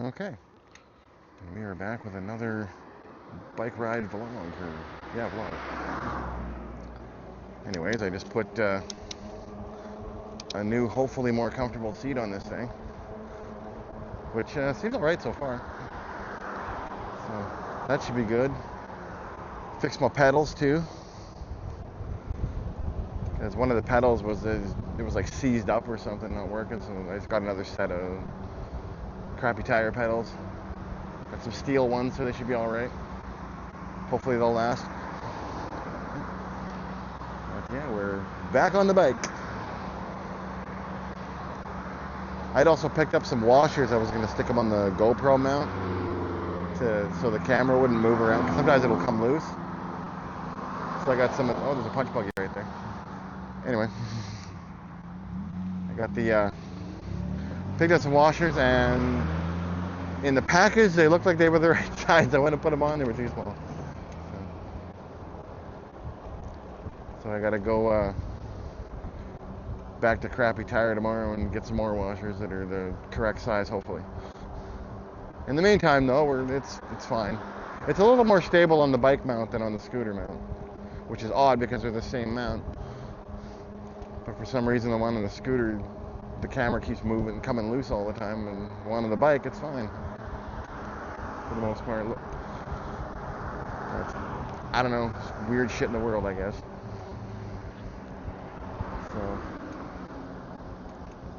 Okay, we are back with another bike ride vlog, vlog. Anyways, I just put a new, hopefully more comfortable seat on this thing, which seems alright so far. So that should be good. Fixed my pedals too, because one of the pedals was it was like seized up or something, not working. So I just got another set of crappy tire pedals. Got some steel ones, so they should be all right. Hopefully they'll last. But yeah, we're back on the bike. I'd also picked up some washers. I was going to stick them on the GoPro mount so the camera wouldn't move around, because sometimes it'll come loose. So I got some. Oh, there's a punch buggy right there. Anyway, I got the picked up some washers, and in the package they looked like they were the right size. I went to put them on, they were too small. So I got to go back to Crappy Tire tomorrow and get some more washers that are the correct size, hopefully. In the meantime, though, it's fine. It's a little more stable on the bike mount than on the scooter mount, which is odd because they're the same mount. But for some reason, the one on the scooter, the camera keeps moving, coming loose all the time, and the one on the bike, it's fine for the most part. But, I don't know, weird shit in the world, I guess. So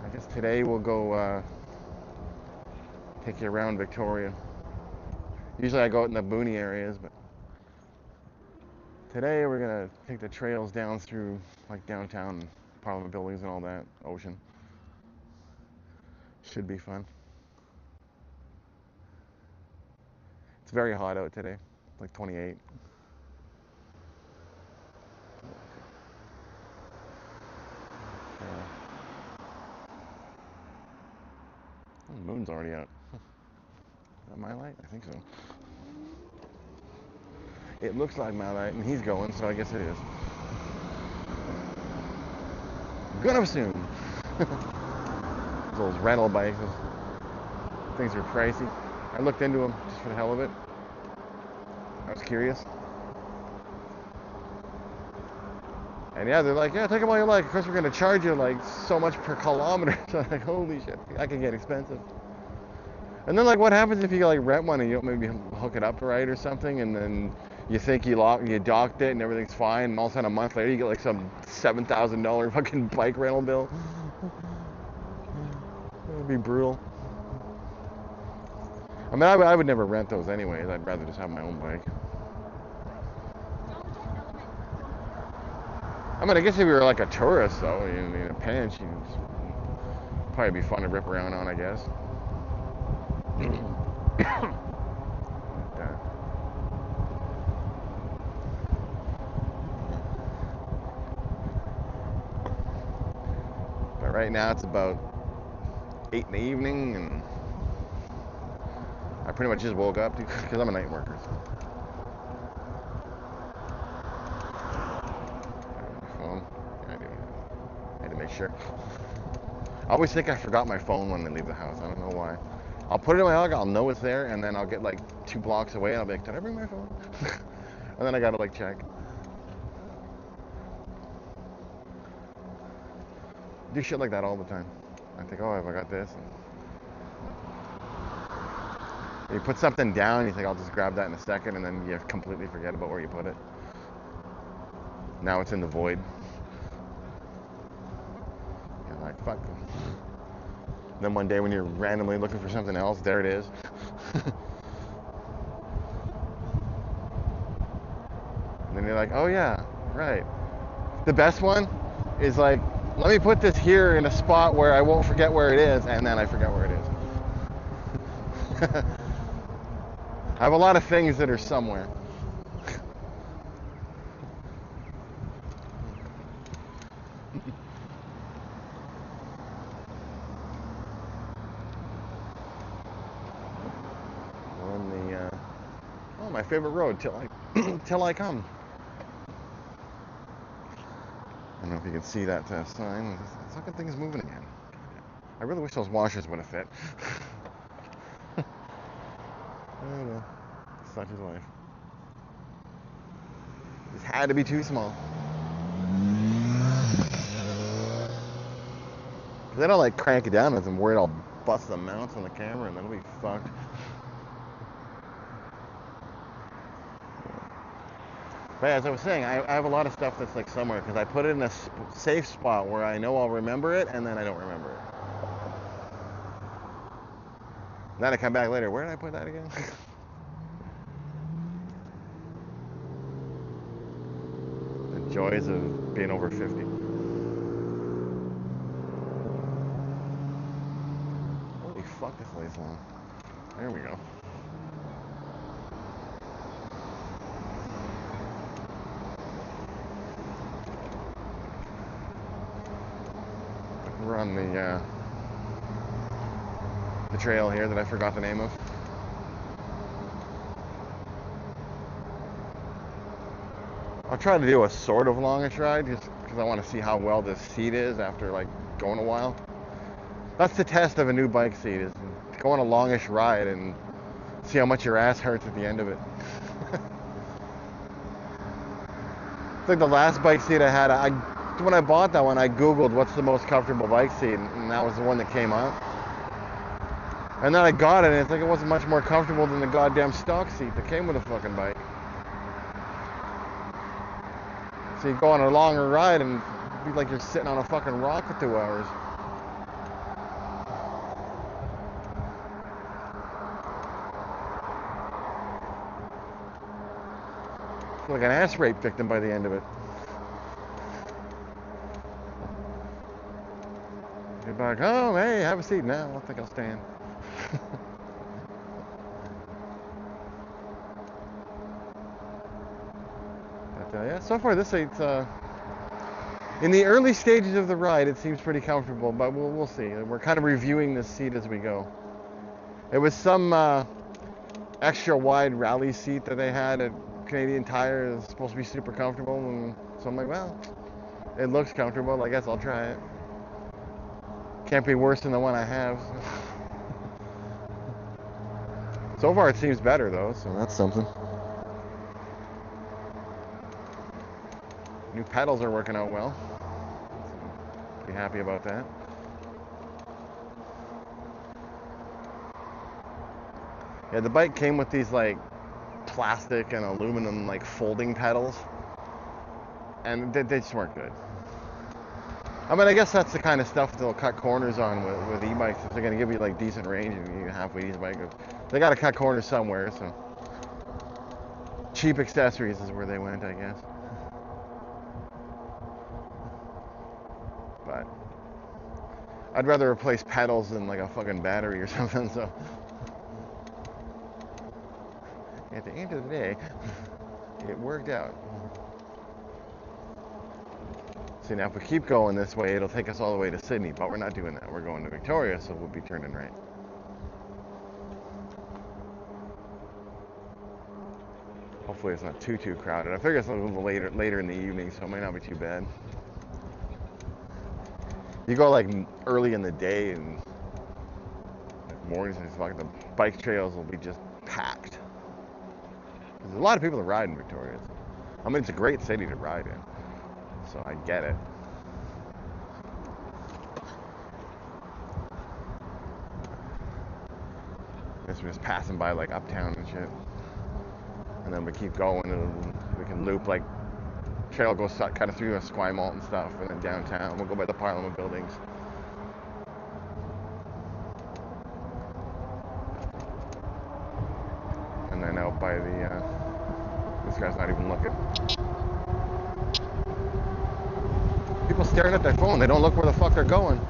I guess today we'll go take you around Victoria. Usually I go out in the boony areas, but today we're gonna take the trails down through like downtown, Parliament buildings and all that, ocean. Should be fun. It's very hot out today, like 28. Oh, the moon's already out. Is that my light? I think so. It looks like my light, and he's going, so I guess it is. I'm gonna assume. Those rental bikes, those things are pricey. I looked into them just for the hell of it. I was curious. And yeah, they're like, yeah, take them all you like. Of course, we're gonna charge you like so much per kilometer. So I'm like, holy shit, that can get expensive. And then like, what happens if you like rent one and you don't maybe hook it up right or something, and then you think you docked it and everything's fine, and all of a sudden a month later you get like some $7,000 fucking bike rental bill. It would be brutal. I mean, I would never rent those anyways. I'd rather just have my own bike. I mean, I guess if you were like a tourist though, in a pinch, you'd probably be fun to rip around on, I guess. But right now it's about 8 in the evening, and I pretty much just woke up because I'm a night worker. So. My phone. Yeah, I do. I had to make sure. I always think I forgot my phone when I leave the house. I don't know why. I'll put it in my log, I'll know it's there, and then I'll get like 2 blocks away and I'll be like, did I bring my phone? And then I gotta like check. Do shit like that all the time. I think, oh, have I got this? And you put something down, you think I'll just grab that in a second, and then you completely forget about where you put it. Now it's in the void. You're like, fuck. Then one day when you're randomly looking for something else, there it is. And then you're like, oh yeah, right. The best one is like, let me put this here in a spot where I won't forget where it is, and then I forget where it is. I have a lot of things that are somewhere. On the my favorite road till I come. I don't know if you can see that sign. This fucking thing is moving again. I really wish those washers would have fit. I don't know. Such is life. Just had to be too small. Cause I don't like crank it down as I'm worried I'll bust the mounts on the camera and then it'll be fucked. But as I was saying, I have a lot of stuff that's like somewhere because I put it in a safe spot where I know I'll remember it and then I don't remember it. Then I come back later, where did I put that again? The joys of being over 50. Holy fuck, this lays long. There we go. We're on the trail here that I forgot the name of. I'll try to do a sort of longish ride just because I want to see how well this seat is after like going a while. That's the test of a new bike seat, is go on a longish ride and see how much your ass hurts at the end of it. It's like the last bike seat I had, when I bought that one, I googled what's the most comfortable bike seat, and that was the one that came up. And then I got it, and it's like it wasn't much more comfortable than the goddamn stock seat that came with a fucking bike. So you go on a longer ride and it'd be like you're sitting on a fucking rock for 2 hours. I feel like an ass rape victim by the end of it. Get back home, hey, have a seat now. I don't think I'll stand. But yeah, so far this seat's in the early stages of the ride, it seems pretty comfortable, but we'll see. We're kind of reviewing this seat as we go. It was some extra wide rally seat that they had at Canadian Tire. It was supposed to be super comfortable, and so I'm like, well, it looks comfortable. I guess I'll try it. Can't be worse than the one I have. So far it seems better though, so that's something. New pedals are working out well. Pretty happy about that. Yeah, the bike came with these like plastic and aluminum like folding pedals, and they just weren't good. I mean, I guess that's the kind of stuff they'll cut corners on with e-bikes if they're going to give you like decent range and you halfway e-bike. They got to cut corners somewhere, so cheap accessories is where they went, I guess. But I'd rather replace pedals than like a fucking battery or something, so at the end of the day, it worked out. See, now if we keep going this way, it'll take us all the way to Sydney, but we're not doing that. We're going to Victoria, so we'll be turning right. Hopefully it's not too crowded. I figure it's a little later in the evening, so it might not be too bad. You go like early in the day and like mornings, and like the bike trails will be just packed. There's a lot of people that ride in Victoria. I mean, it's a great city to ride in, so I get it. I guess we're just passing by like uptown and shit. And then we keep going and we can loop like trail goes kind of through Esquimalt and stuff, and then downtown we'll go by the Parliament buildings. And then out by the this guy's not even looking. People staring at their phone, they don't look where the fuck they're going.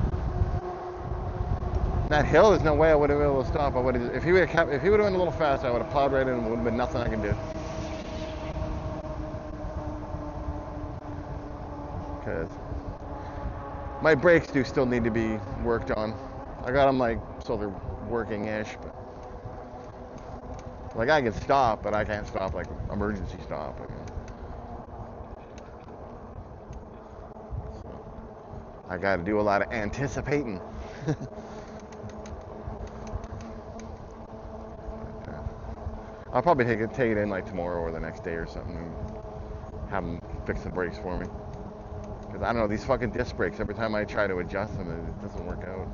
That hill, there's no way I would have been able to stop. If he would have been a little faster, I would have plowed right in and would have been nothing I can do. Because my brakes do still need to be worked on. I got them like so they're working-ish, but like I can stop, but I can't stop like emergency stop. You know? So I got to do a lot of anticipating. I'll probably take it in like tomorrow or the next day or something and have them fix the brakes for me. Because I don't know, these fucking disc brakes, every time I try to adjust them, it doesn't work out.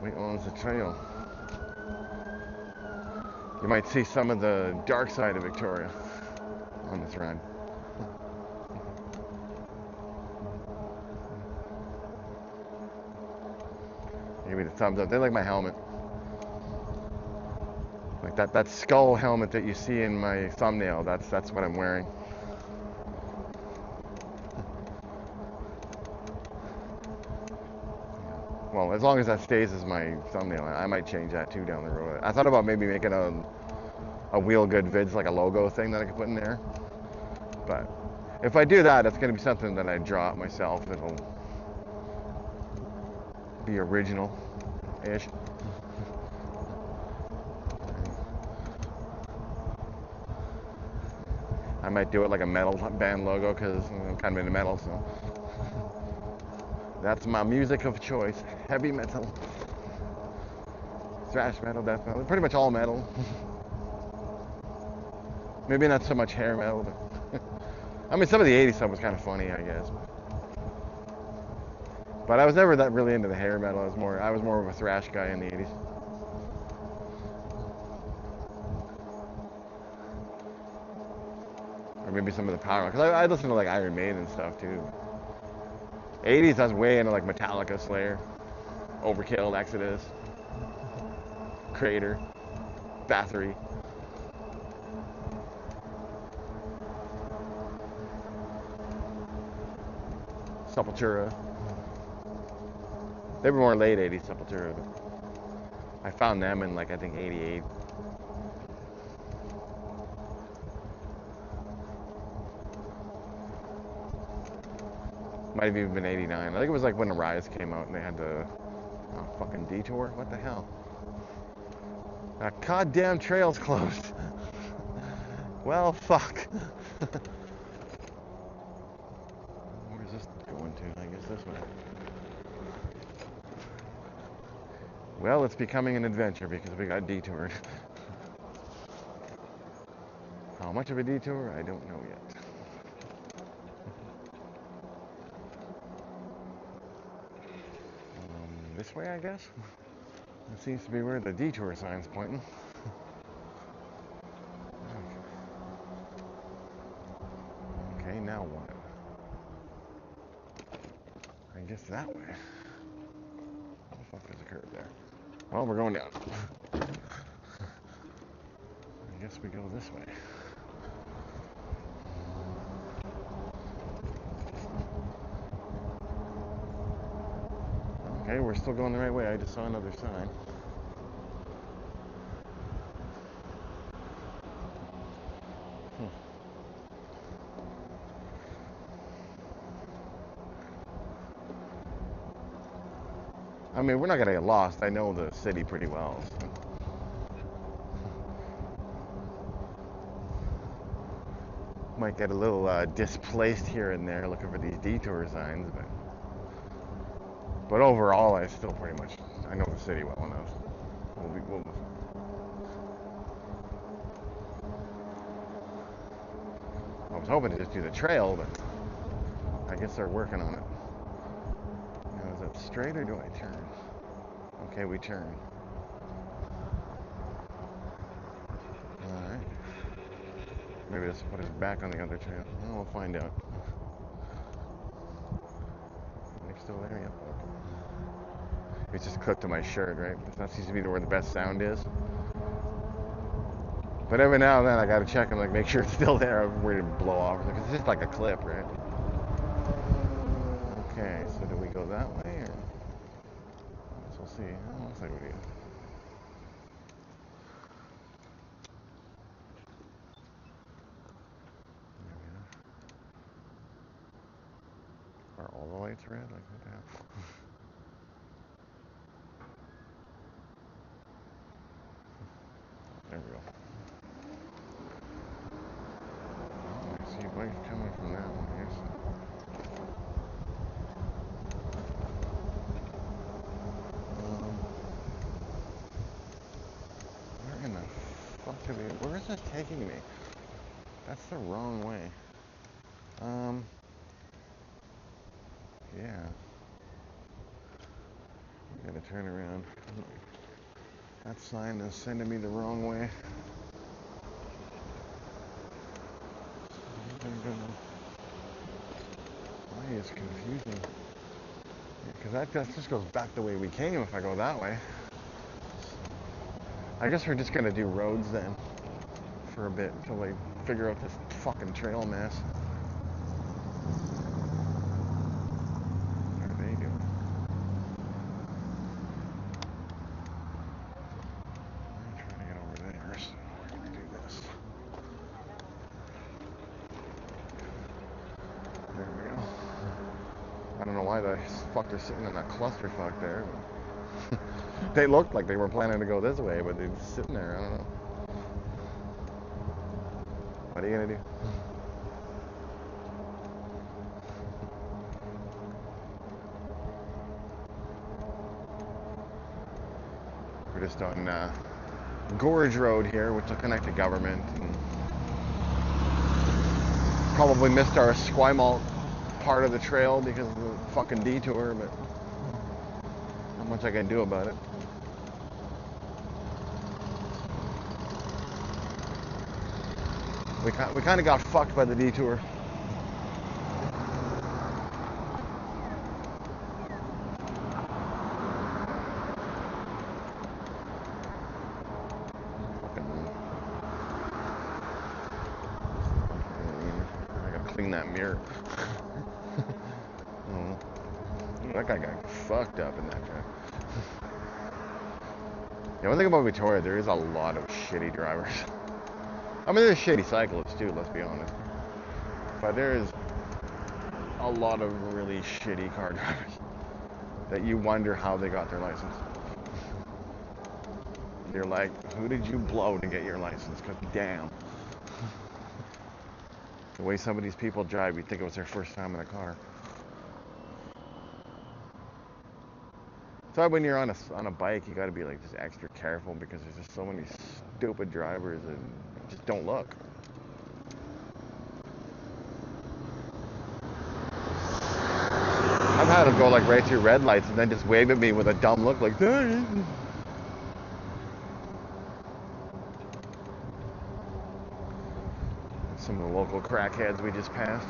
Wait, owns the trail. You might see some of the dark side of Victoria on this ride. Give me the thumbs up. They like my helmet. Like that skull helmet that you see in my thumbnail. That's what I'm wearing. Well, as long as that stays as my thumbnail, I might change that too down the road. I thought about maybe making a Wheel Good Vids, like a logo thing that I could put in there. But if I do that, it's going to be something that I draw up myself. It'll be original-ish. I might do it like a metal band logo because I'm kind of into metal, so that's my music of choice. Heavy metal, thrash metal, death metal, pretty much all metal. Maybe not so much hair metal, but I mean some of the 80s stuff was kind of funny, I guess. But I was never that really into the hair metal. I was more of a thrash guy in the 80s. Or maybe some of the power, because I listen to like Iron Maiden and stuff too. 80s, I was way into like Metallica, Slayer, Overkill, Exodus, Crater, Bathory. Sepultura. They were more late 80s Sepultura, but I found them in like I think 88. Might have even been 89. I think it was like when the Rise came out and they had the fucking detour. What the hell? That goddamn trail's closed. Well, fuck. Where's this going to? I guess this way. Well, it's becoming an adventure because we got detoured. How much of a detour? I don't know yet. This way, I guess? That seems to be where the detour sign's pointing. Okay, now what? I guess that way. What the fuck is a curve there? Well, we're going down. I guess we go this way. Okay, we're still going the right way. I just saw another sign. I mean, we're not gonna get lost. I know the city pretty well. So. Might get a little displaced here and there looking for these detour signs, but overall, I still pretty much I know the city well enough. I was hoping to just do the trail, but I guess they're working on it. Now, is it straight or do I turn? Okay, we turn. Alright. Maybe this will put us back on the other trail. Well, we'll find out. Are they still there? Yep. Okay. It's just clipped to my shirt, right? That seems to be where the best sound is. But every now and then I gotta check and like make sure it's still there. I'm worried to blow off because it's just like a clip, right? Okay, so do we go that way or? So we'll see. Oh, looks like we do. Are all the lights red? Like what the hell? There we go. in the fuck are they? Where is it taking me? That's the wrong way. Yeah. Gotta turn around. That sign is sending me the wrong way. Why is confusing? Because that just goes back the way we came if I go that way. I guess we're just gonna do roads then for a bit until they figure out this fucking trail mess. What are they doing? I'm trying to get over there, so we're gonna do this. There we go. I don't know why the fuck they're sitting in that clusterfuck there. They looked like they were planning to go this way, but they're just sitting there. I don't know. What are you gonna do? We're just on Gorge Road here, which will connect to government. And probably missed our Esquimalt part of the trail because of the fucking detour, but not much I can do about it. We kind of got fucked by the detour. I gotta clean that mirror. That guy got fucked up in that truck. Yeah, one thing about Victoria, there is a lot of shitty drivers. I mean, there's shitty cyclists too, let's be honest. But there's a lot of really shitty car drivers that you wonder how they got their license. You're like, who did you blow to get your license? Because damn. The way some of these people drive, you'd think it was their first time in a car. So when you're on a bike, you got to be like just extra careful because there's just so many stupid drivers that just don't look. I've had them go like right through red lights and then just wave at me with a dumb look like, hey. Some of the local crackheads we just passed.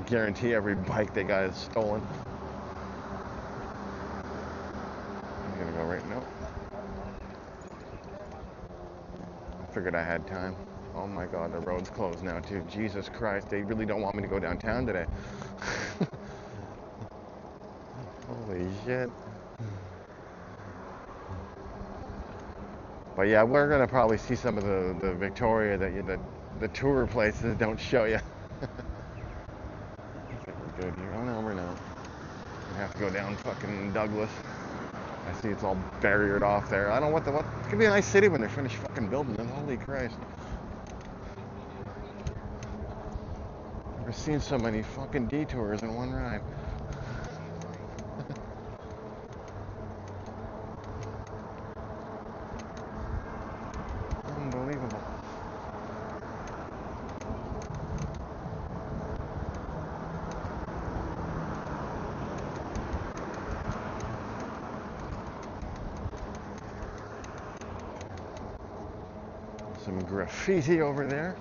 Guarantee every bike they got is stolen. I'm gonna go right now. I figured I had time. Oh my god, the road's closed now too. Jesus Christ, they really don't want me to go downtown today. Holy shit. But yeah, we're gonna probably see some of the Victoria that the tour places don't show you. I think we're good here. Oh no, we're not. We have to go down fucking Douglas. I see it's all barriered off there. I don't know what it could be a nice city when they're finished fucking building it. Holy Christ. Never seen so many fucking detours in one ride. Unbelievable. Some graffiti over there.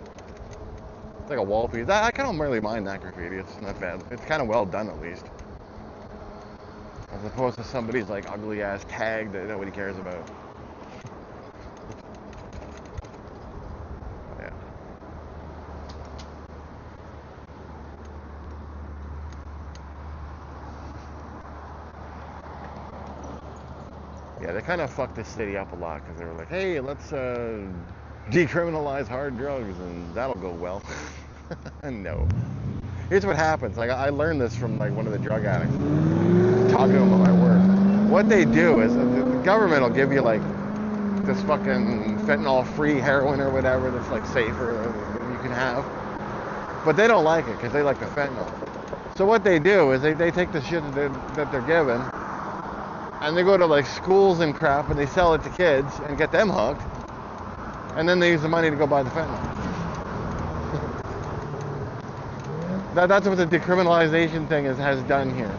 It's like a wall piece. I kind of really mind that graffiti. It's not bad. It's kind of well done at least. As opposed to somebody's like ugly ass tag that nobody cares about. Yeah. Yeah, they kind of fucked this city up a lot because they were like, hey, let's decriminalize hard drugs and that'll go well. No. Here's what happens. Like I learned this from like one of the drug addicts talking to him about my work. What they do is the government will give you like this fucking fentanyl-free heroin or whatever that's like safer than you can have, but they don't like it because they like the fentanyl. So what they do is they take the shit that they're given and they go to like schools and crap, and they sell it to kids and get them hooked, and then they use the money to go buy the fentanyl. That's what the decriminalization thing has done here.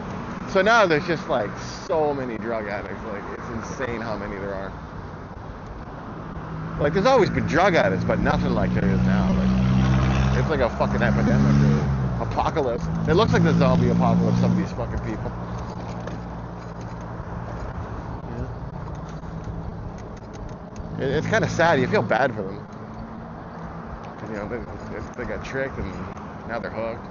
So now there's just like so many drug addicts. Like it's insane how many there are. Like there's always been drug addicts, but nothing like there is now. Like it's like a fucking epidemic or apocalypse. It looks like the zombie apocalypse. Some of these fucking people. Yeah. It's kind of sad. You feel bad for them. You know, they got tricked and now they're hooked.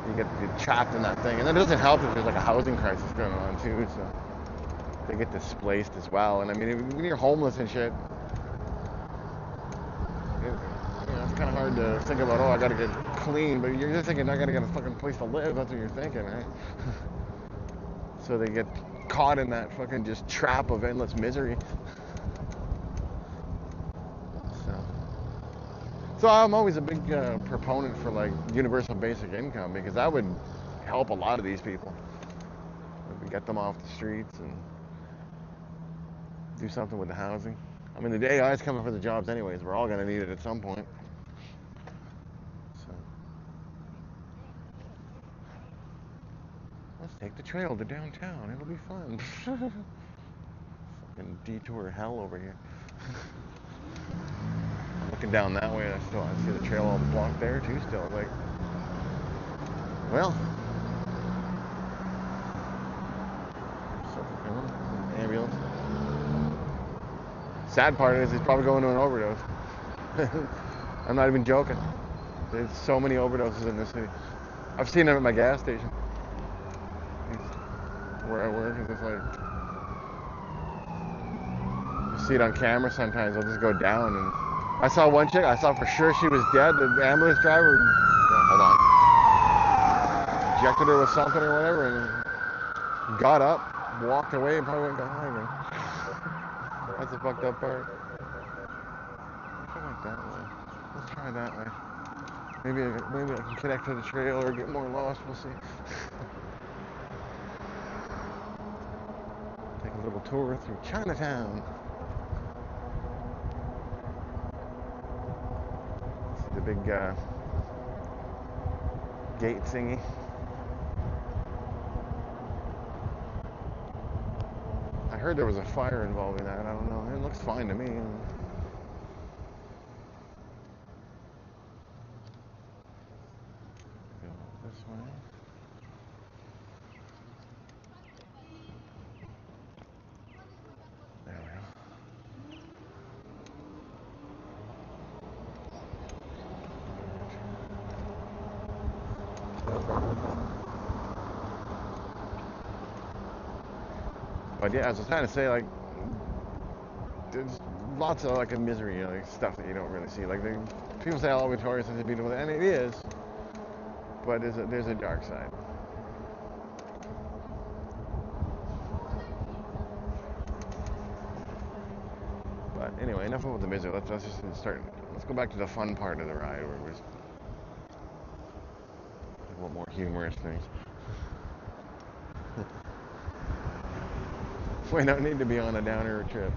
You get trapped in that thing, and it doesn't help if there's like a housing crisis going on too, so they get displaced as well. And I mean, when you're homeless and shit, it's kind of hard to think about, oh, I gotta get clean, but you're just thinking, I gotta get a fucking place to live. That's what you're thinking, right? So they get caught in that fucking just trap of endless misery. So I'm always a big proponent for like universal basic income, because that would help a lot of these people. We get them off the streets and do something with the housing. I mean, the AI is coming for the jobs anyways. We're all going to need it at some point. So let's take the trail to downtown. It'll be fun. Fucking detour hell over here. Looking down that way, I see the trail all blocked there too still. Like, well, something coming. Ambulance. Sad part is he's probably going to an overdose. I'm not even joking. There's so many overdoses in this city. I've seen them at my gas station. Where I work, and it's like, you see it on camera sometimes, they'll just go down. And I saw one chick, I saw for sure she was dead. The ambulance driver, hold on, injected her with something or whatever, and got up, walked away, and probably went behind her. That's the fucked up part. I went that way. Let's try that way. Maybe I can connect to the trail or get more lost. We'll see. Take a little tour through Chinatown. See the big gate thingy. I heard there was a fire involving that. I don't know. It looks fine to me. Go this way. There we go. But yeah, as I was trying to say, like, there's lots of like misery, like stuff that you don't really see. Like people say, "Oh, Victoria's is beautiful," and it is, but there's a dark side. But anyway, enough about the misery. Let's just start. Let's go back to the fun part of the ride, where we're a little more humorous things. We don't need to be on a downer trip.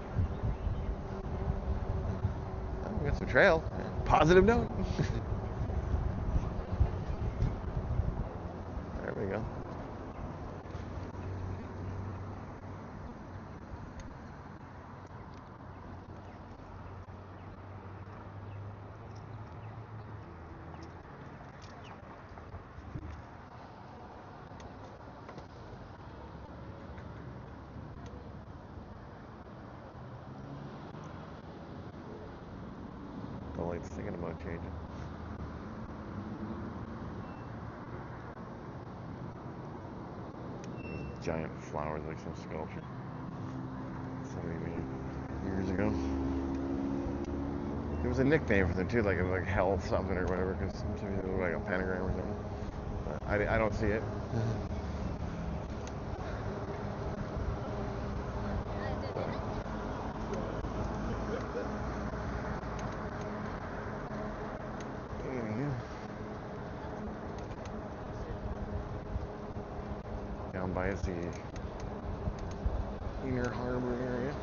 We got some trail. Positive note. There we go. The light's thinking about changing. Giant flowers, like some sculpture. 70 years ago. There was a nickname for them too, like it was like hell something or whatever, because sometimes it looked like a pentagram or something. But I don't see it. Down by a sea. Inner Harbor area.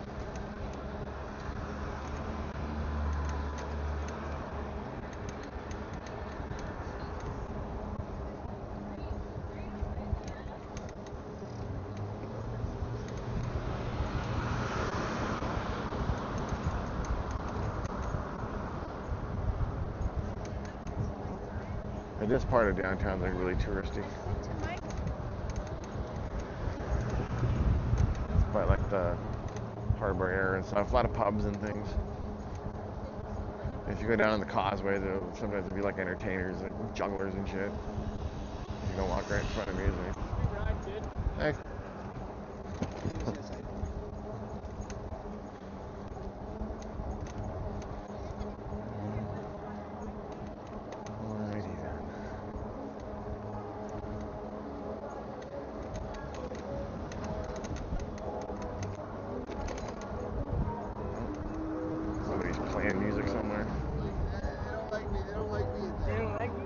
And this part of downtown is like really touristy. But like the harbor area and stuff, a lot of pubs and things. If you go down on the causeway, sometimes there'll be like entertainers, like jugglers and shit. You can walk right in front of me. Thanks. Alrighty then. Somebody's playing music somewhere. They don't like me. They don't like me. They don't like me.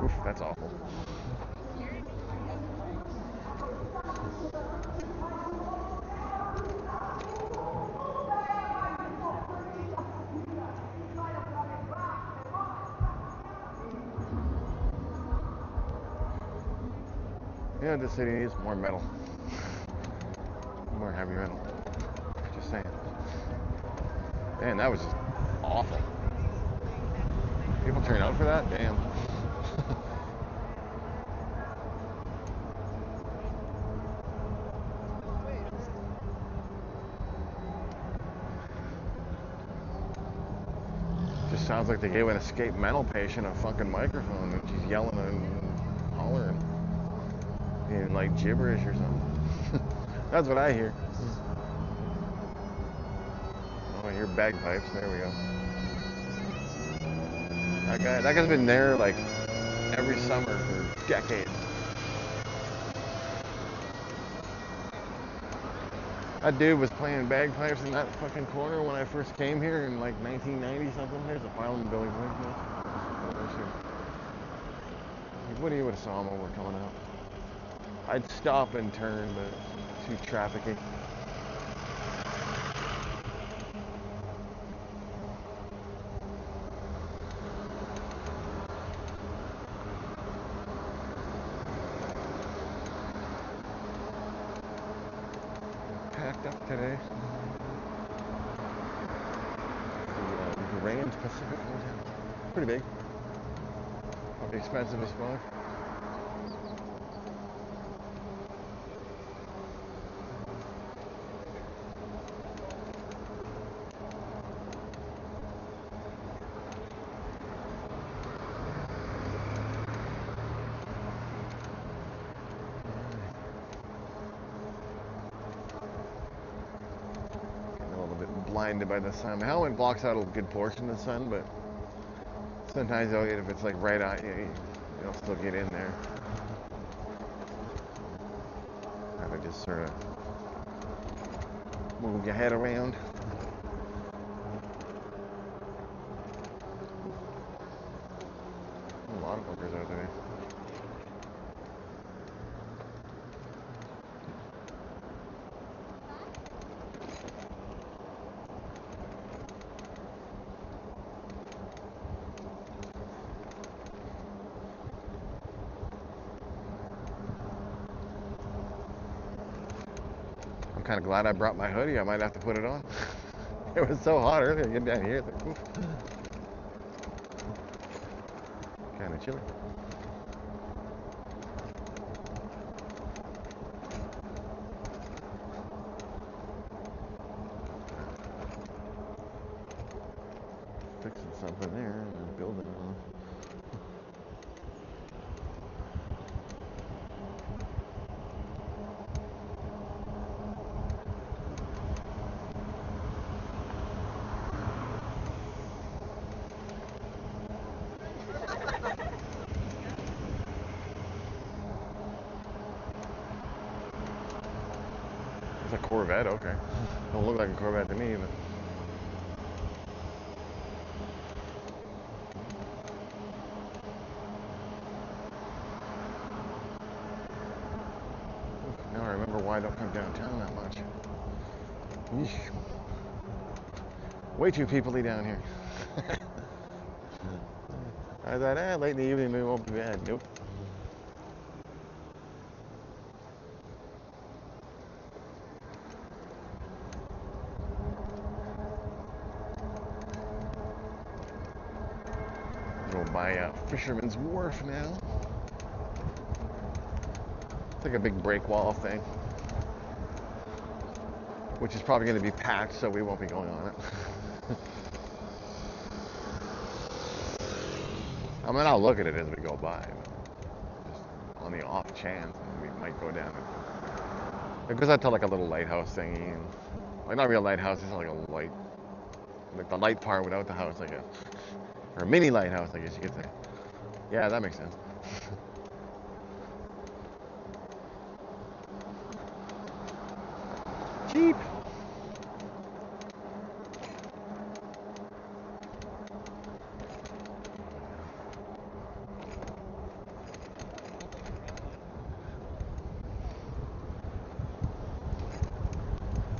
Oof, that's awful. Yeah, this city needs more metal. More heavy metal. Just saying. Man, that was just awful. People turn out for that? Damn. Just sounds like they gave an escaped mental patient a fucking microphone and she's yelling and hollering in like gibberish or something. That's what I hear. Oh, I hear bagpipes. There we go. That guy's been there like every summer for decades. That dude was playing bagpipes in that fucking corner when I first came here in like 1990 something. There's a file in the building. What do you would have saw him when we're coming out? I'd stop and turn, but it's too trafficy. Packed up today. The Rand Pacific Hotel. Pretty big. Probably expensive as fuck. Blinded by the sun. My helmet blocks out a good portion of the sun, but sometimes if it's like right on you, you'll still get in there. Have to just sort of move your head around. A lot of fuckers out there. I'm kind of glad I brought my hoodie. I might have to put it on. It was so hot earlier. Get down here. Kind of chilly. Fixing something there in the building. It's a Corvette, okay. Don't look like a Corvette to me, but why I don't come downtown that much. Yeesh. Way too people-y down here. I thought, late in the evening, maybe we won't be bad. Nope. Go by Fisherman's Wharf now. It's like a big break wall thing, which is probably going to be packed, so we won't be going on it. I mean, I'll look at it as we go by, but just on the off chance, we might go down it. It goes out to like a little lighthouse thingy, and, like not a real lighthouse, it's like a light, like the light part without the house, I guess, or a mini lighthouse, I guess you could say. Yeah, that makes sense. Cheap.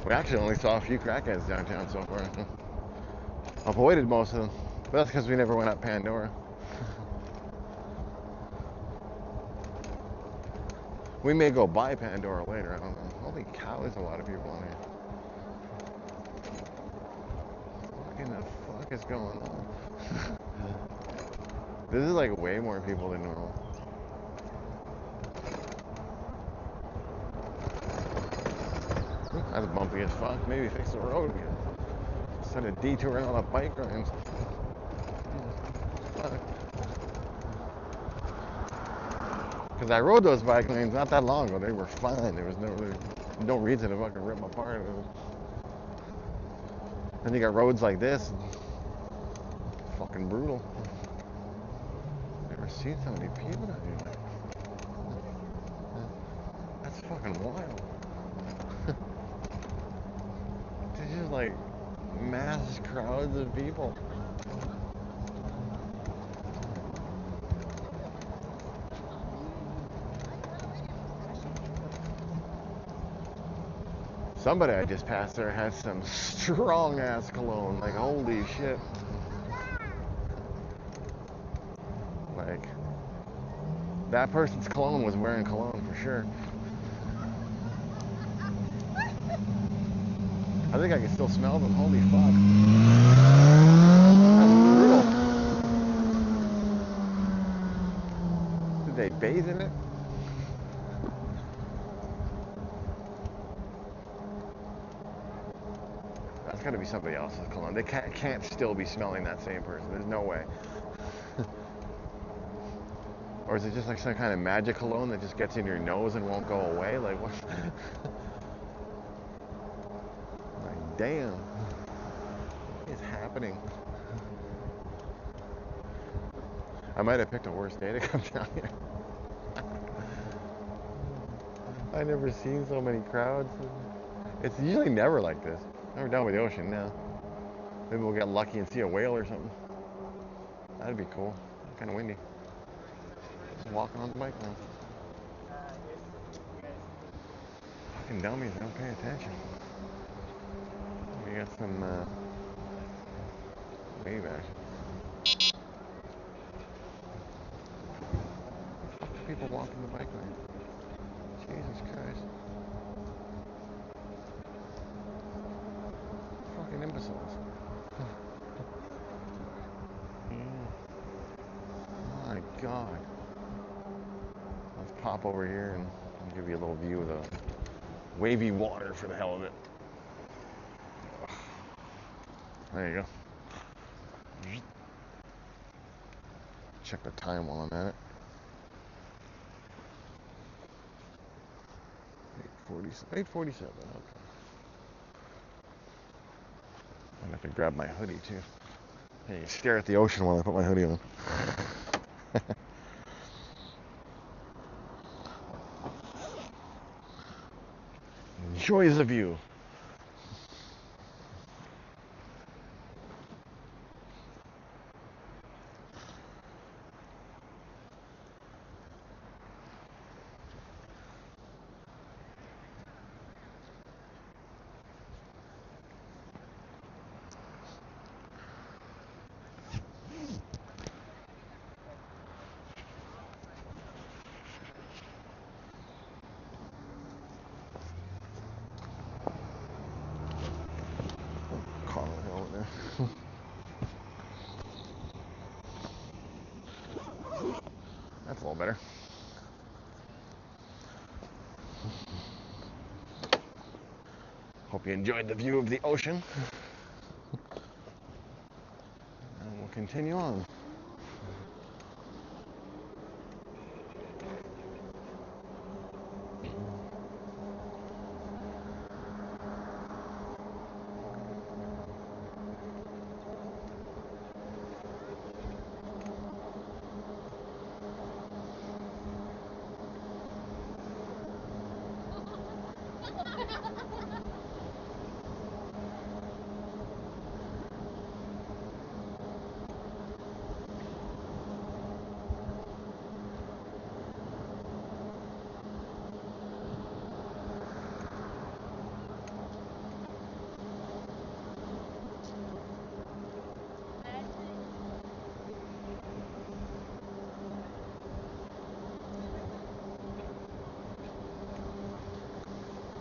We actually only saw a few crackheads downtown so far. Avoided most of them, but that's because we never went up Pandora. We may go by Pandora later, I don't know. Holy cow, there's a lot of people on here. What in the fuck is going on? This is like way more people than normal. That's bumpy as fuck. Maybe fix the road again. Instead of detouring all the bike rides. Because I rode those bike lanes not that long ago. They were fine. There was no reason to fucking rip them apart. Then you got roads like this. Fucking brutal. Never seen so many people down here. That's fucking wild. There's just like mass crowds of people. Somebody I just passed there has some strong ass cologne. Like, holy shit. Like, that person's cologne was wearing cologne for sure. I think I can still smell them. Holy fuck. That's brutal. Did they bathe in it? That's gotta be somebody else's cologne. They can't still be smelling that same person. There's no way. Or is it just like some kind of magic cologne that just gets in your nose and won't go away? Like, what? Like, damn. What is happening? I might have picked a worse day to come down here. I've never seen so many crowds. It's usually never like this. Never down by the ocean now. Maybe we'll get lucky and see a whale or something. That'd be cool. Kind of windy. Just walking on the bike now. Fucking dummies don't pay attention. We got some wave action. People walking the bike lane. Jesus Christ. Fucking imbeciles. Yeah. My God. Let's pop over here and give you a little view of the wavy water for the hell of it. There you go. Check the time while I'm at it. 8:47. Okay. I'm gonna have to grab my hoodie too. Hey, stare at the ocean while I put my hoodie on. Enjoy the view. little better. Hope you enjoyed the view of the ocean. And we'll continue on.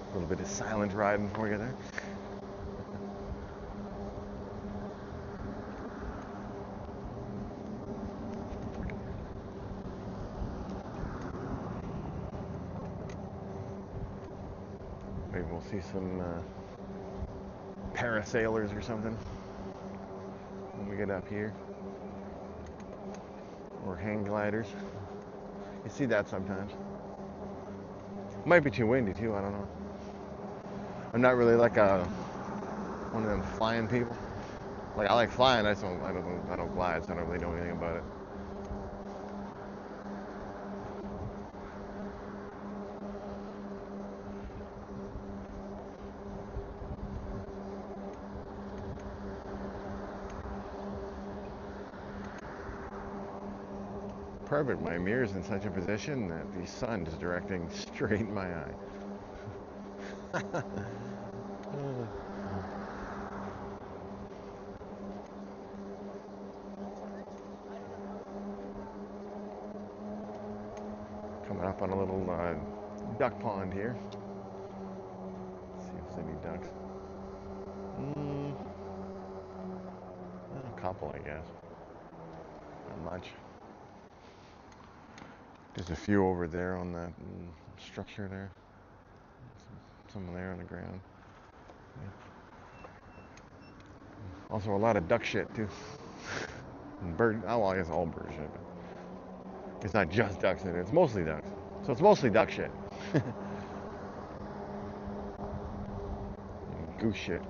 A little bit of silent riding for you there. Maybe we'll see some parasailers or something when we get up here. Or hang gliders. You see that sometimes. Might be too windy too, I don't know. I'm not really like one of them flying people. Like I like flying, I don't glide, so I don't really know anything about it. Perfect, my mirror's in such a position that the sun is directing straight in my eye. Coming up on a little duck pond here. Let's see if there's any ducks. A couple, I guess. Not much. There's a few over there on that structure there. Some there on the ground. Yeah. Also a lot of duck shit too. And bird, oh well, I guess all bird shit. But it's not just ducks in it, it's mostly ducks. So it's mostly duck shit. Goose shit.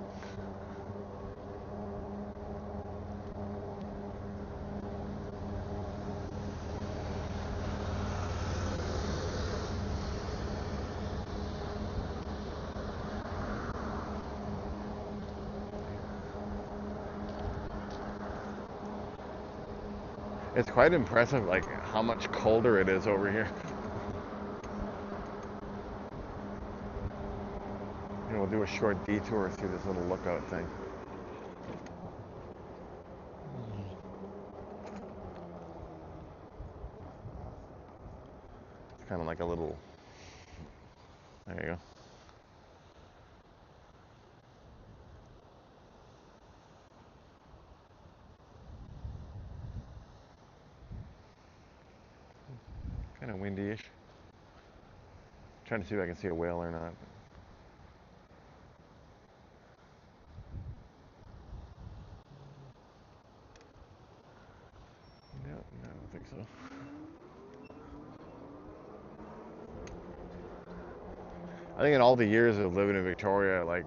It's quite impressive, like how much colder it is over here. And we'll do a short detour through this little lookout thing. It's kind of like a little. There you go. Kind of windy-ish. Trying to see if I can see a whale or not. No, I don't think so. I think in all the years of living in Victoria, like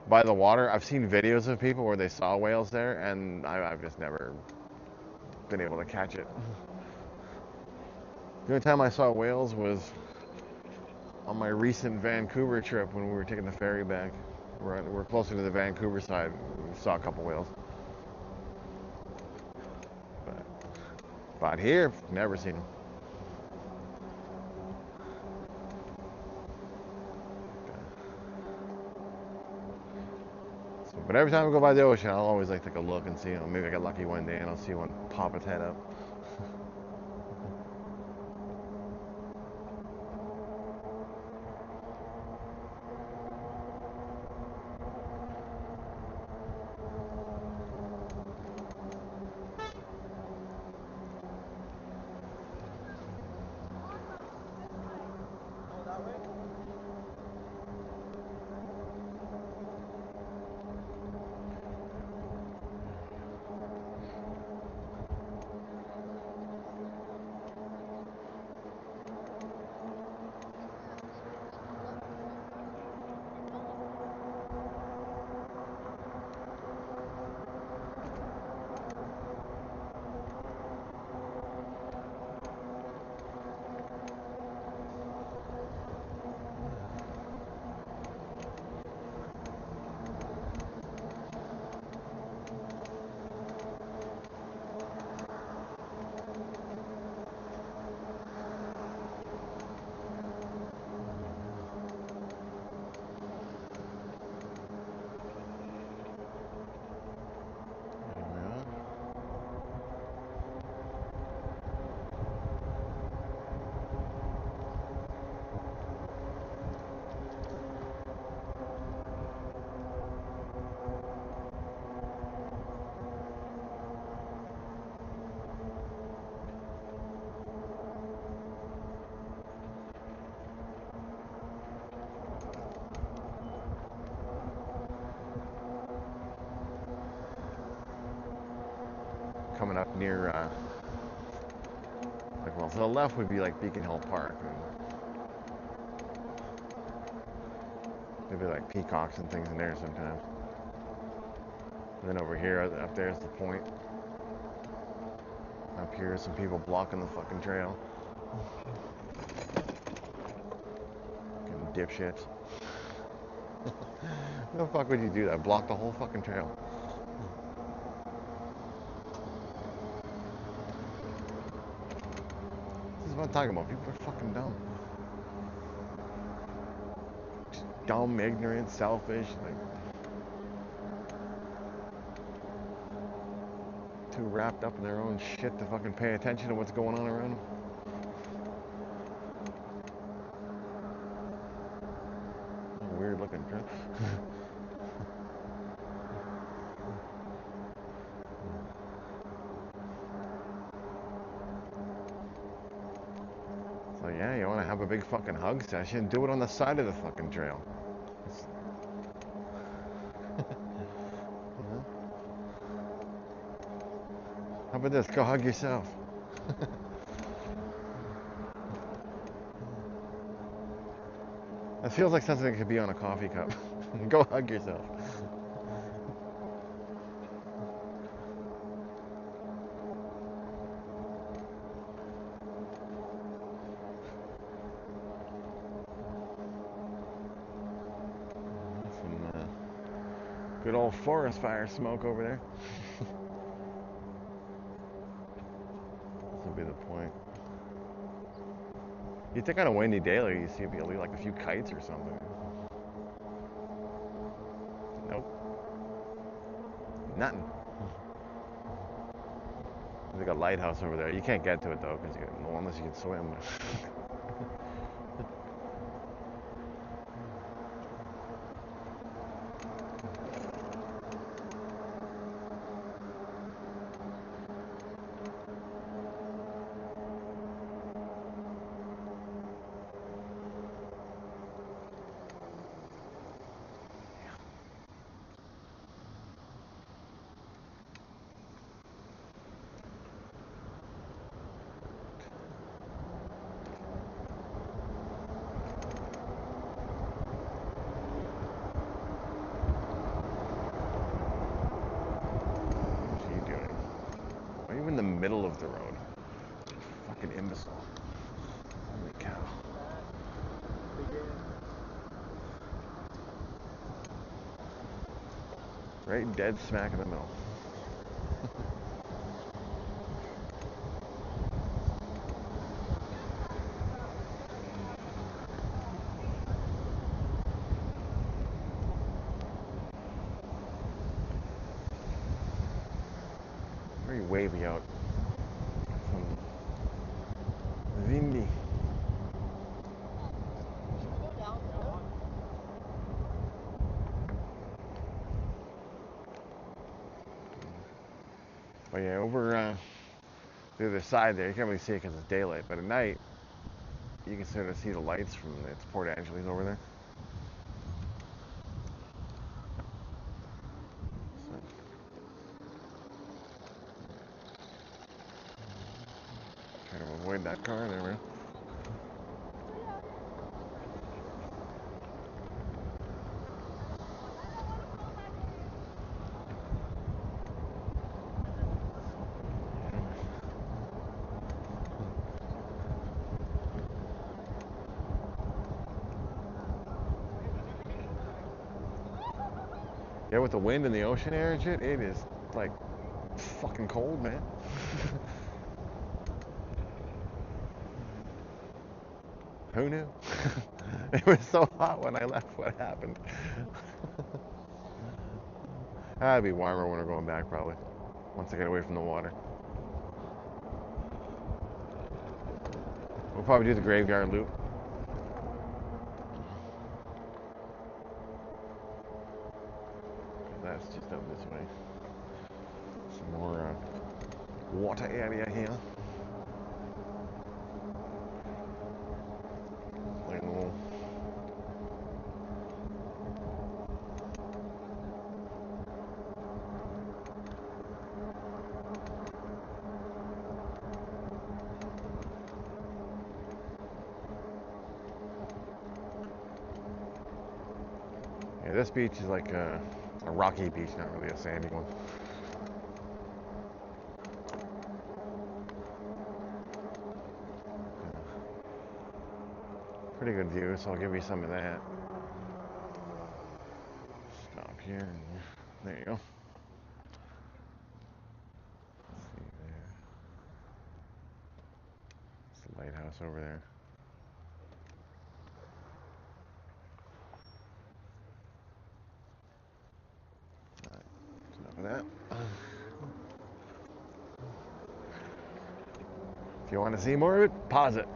by the water, I've seen videos of people where they saw whales there, and I've just never been able to catch it. The only time I saw whales was on my recent Vancouver trip when we were taking the ferry back. We're closer to the Vancouver side. We saw a couple whales. But here, never seen them. But every time I go by the ocean, I'll always like take a look and see, maybe I get lucky one day and I'll see one pop its head up. coming up near, like, well, to the left would be like Beacon Hill Park. And there'd be like peacocks and things in there sometimes. And then over here, up there's the point. Up here, some people blocking the fucking trail. Fucking dipshits. Why the fuck would you do that? Block the whole fucking trail. This is what I'm talking about. People are fucking dumb. Just dumb, ignorant, selfish, like too wrapped up in their own shit to fucking pay attention to what's going on around them. Weird looking trail. So yeah, you want to have a big fucking hug session, do it on the side of the fucking trail. How about this? Go hug yourself. That feels like something that could be on a coffee cup. Go hug yourself. Some good old forest fire smoke over there. This will be the point. You'd think on a windy day, like you see like a few kites or something. Nope. Nothing. There's like a lighthouse over there. You can't get to it though, because well, unless you can swim. In the middle of the road. Fucking imbecile. Holy cow. Right dead smack in the middle. Very wavy out. Windy. But yeah, over the other side there, you can't really see it because it's daylight, but at night, you can sort of see the lights from it's Port Angeles over there. So, trying to avoid that car there, man. Yeah, with the wind and the ocean air and shit, it is like fucking cold, man. Who knew? It was so hot when I left. What happened? It'd be warmer when we're going back, probably. Once I get away from the water. We'll probably do the graveyard loop. That's just out this way. Some more water area here. Little This beach is like a rocky beach, not really a sandy one. Pretty good view, so I'll give you some of that. Stop here. There you go. Let's see there. It's the lighthouse over there. Enough of that. If you want to see more of it, pause it.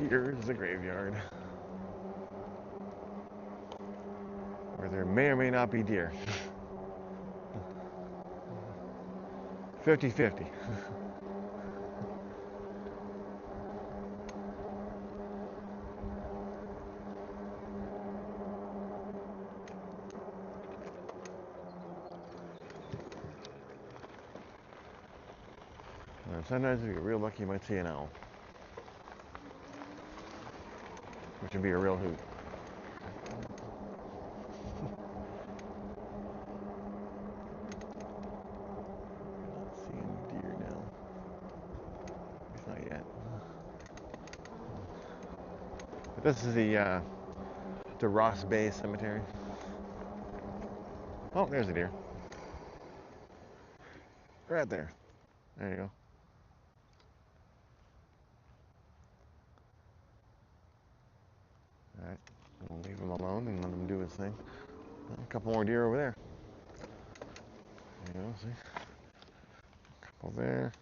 Here's the graveyard, where there may or may not be deer. 50-50. Sometimes if you get real lucky, you might see an owl, which would be a real hoot. Not seeing deer now. It's not yet. But this is the Ross Bay Cemetery. Oh, there's a deer. Right there. There you go. Alright, we'll leave him alone and let him do his thing. A couple more deer over there. There you go, see? A couple there.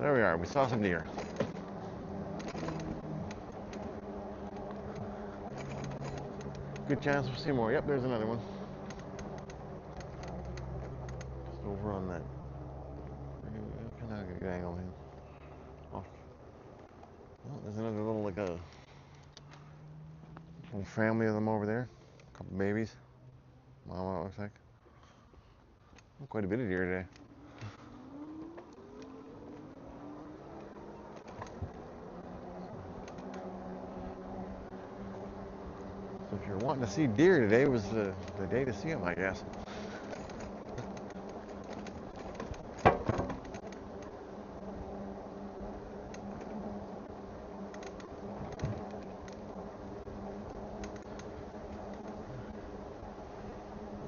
There we are, we saw some deer. Good chance we'll see more. Yep, there's another one. Just over on that. Kind of a good angle here. Oh, there's another little, like a little family of them over there. A couple babies. Mama, it looks like. Quite a bit of deer today. So if you're wanting to see deer today, was the day to see them, I guess.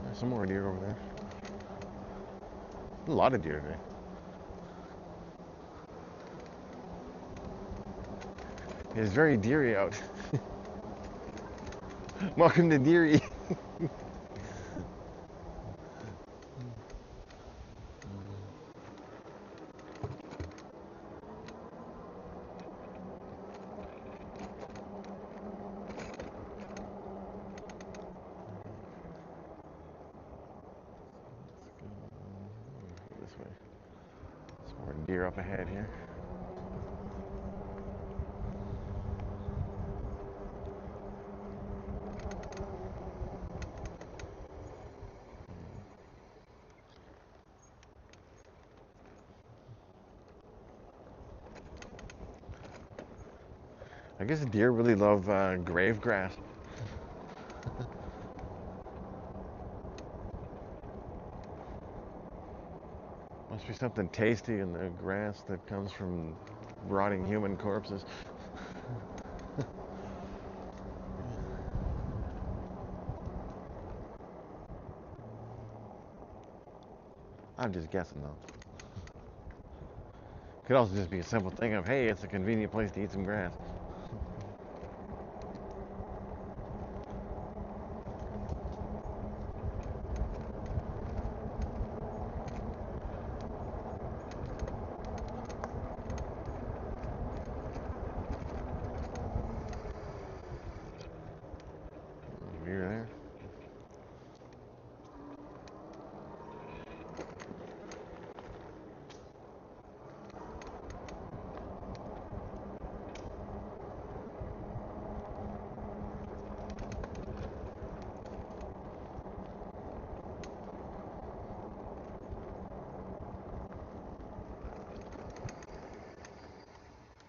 There's some more deer over there. A lot of deer today. It's very deery out. Welcome to Deary. This way. Some more deer up ahead here. I guess deer really love grave grass. Must be something tasty in the grass that comes from rotting human corpses. I'm just guessing though. Could also just be a simple thing of, hey, it's a convenient place to eat some grass. You're there.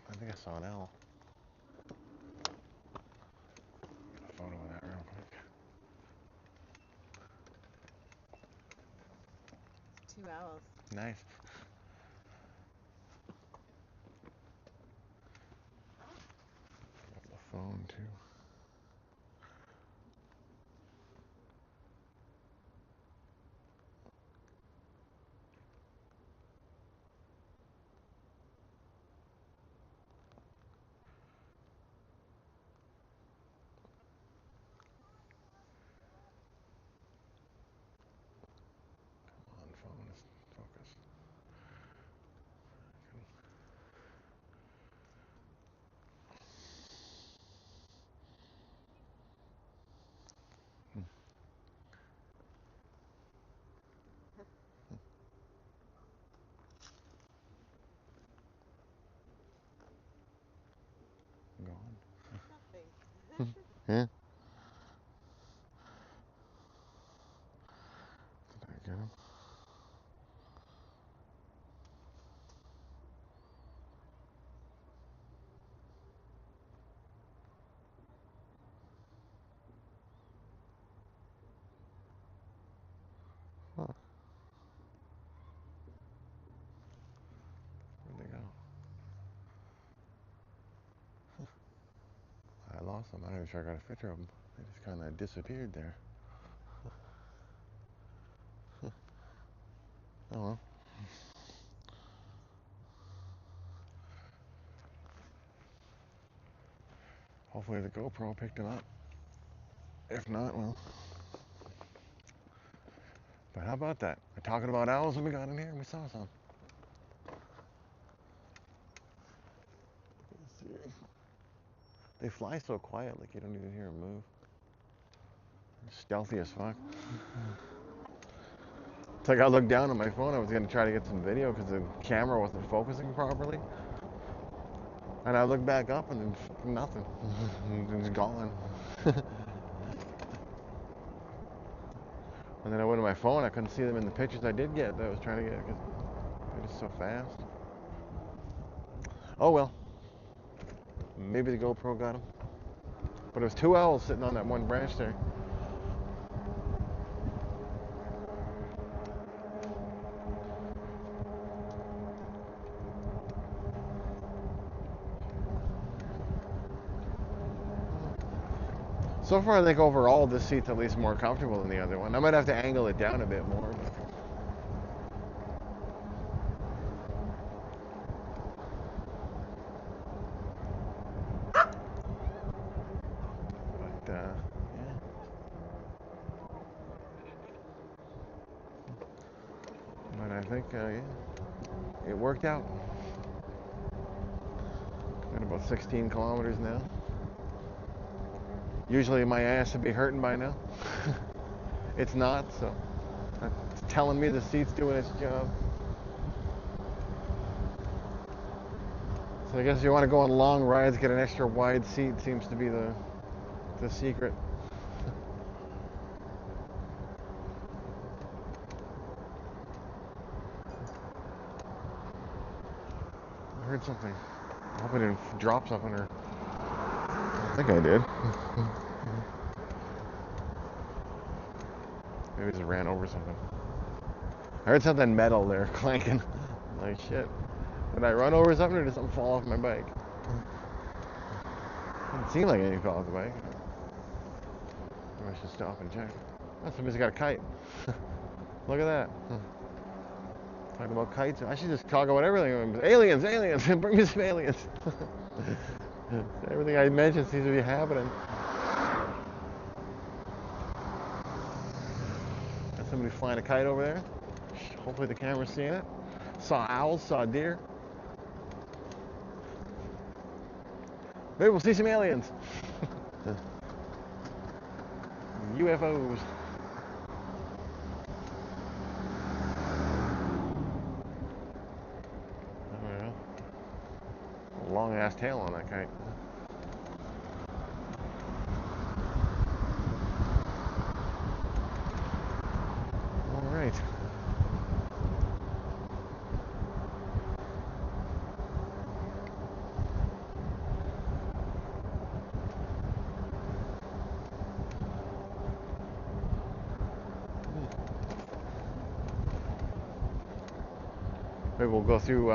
I think I saw an owl. Get a photo of that real quick. 2 owls. Nice. Got the phone too. Come on, phone, focus. Gone. Nothing. Yeah. Did I get him? Huh. Where'd they go? I lost them. I'm not even sure I got a picture of them. They just kind of disappeared there. Oh well. Hopefully the GoPro picked them up. If not, well. But how about that? We're talking about owls when we got in here and we saw some. Let's see. They fly so quiet, like you don't even hear them move. They're stealthy as fuck. It's like I looked down on my phone. I was gonna try to get some video because the camera wasn't focusing properly. And I looked back up and then nothing. It's gone. And then I went to my phone. I couldn't see them in the pictures I did get that I was trying to get because they're just so fast. Oh well. Maybe the GoPro got them. But it was 2 owls sitting on that one branch there. So far, I think overall this seat's at least more comfortable than the other one. I might have to angle it down a bit more. But yeah. But I think, yeah, it worked out. Got about 16 kilometers now. Usually my ass would be hurting by now. It's not, so it's telling me the seat's doing its job. So I guess if you want to go on long rides, get an extra wide seat seems to be the secret. I heard something. I hope I didn't drop something or... I think I did. Maybe I just ran over something. I heard something metal there clanking. Like shit. Did I run over something or did something fall off my bike? Didn't seem like anything fell off the bike. Maybe I should stop and check. Oh, somebody's got a kite. Look at that. Talking about kites. I should just talk about everything. Aliens, aliens. Bring me some aliens. Everything I mentioned seems to be happening. Got somebody flying a kite over there. Hopefully the camera's seeing it. Saw owls, saw deer. Maybe we'll see some aliens. UFOs. Oh, yeah. A long ass tail on that kite. All right. Maybe we'll go through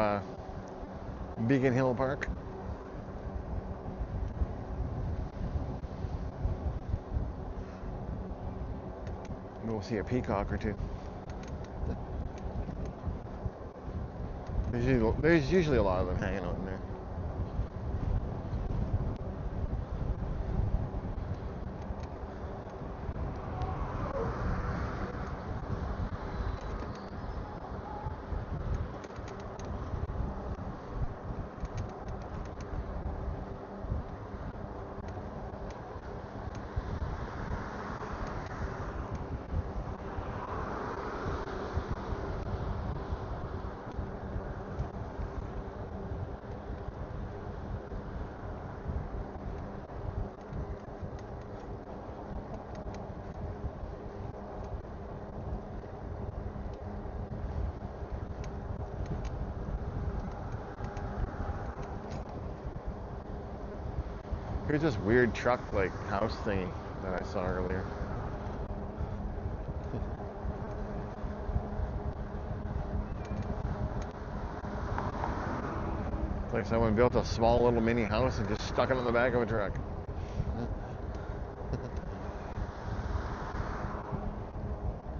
Beacon Hill Park. Maybe we'll see a peacock or two. There's usually a lot of them hanging out in there. Here's this weird truck-like house thingy that I saw earlier. It's like someone built a small little mini house and just stuck it on the back of a truck.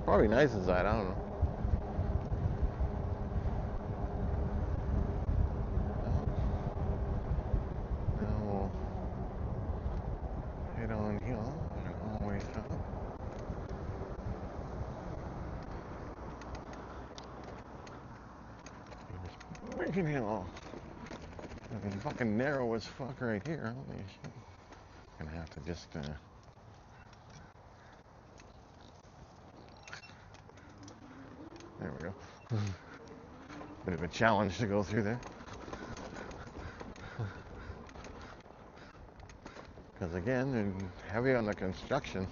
Probably nice inside, I don't know. Now we'll head on hill and always up. Beacon Hill. It's fucking narrow as fuck right here. Holy shit. Gonna have to just there we go. Bit of a challenge to go through there. Because again, they're heavy on the construction.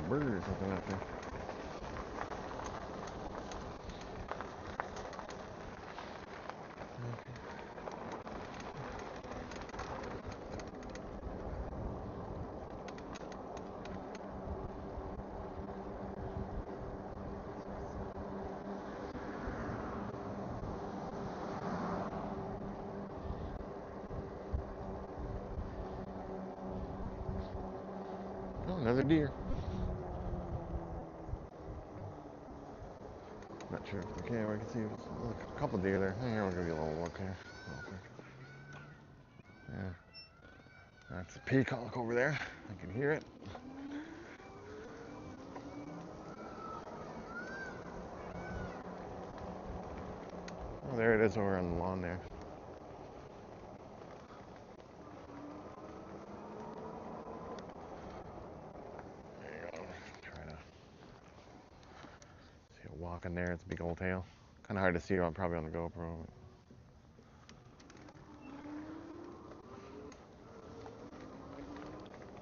Bird or something out there. Oh, another deer. Not sure if the camera can see. There's a couple deer there. Here, we'll give you a little look here. Yeah. That's a peacock over there. I can hear it. Oh, there it is over on the lawn there. There you go. Try to see a walk in there. It's a big old tail. Kind of hard to see it probably on the GoPro.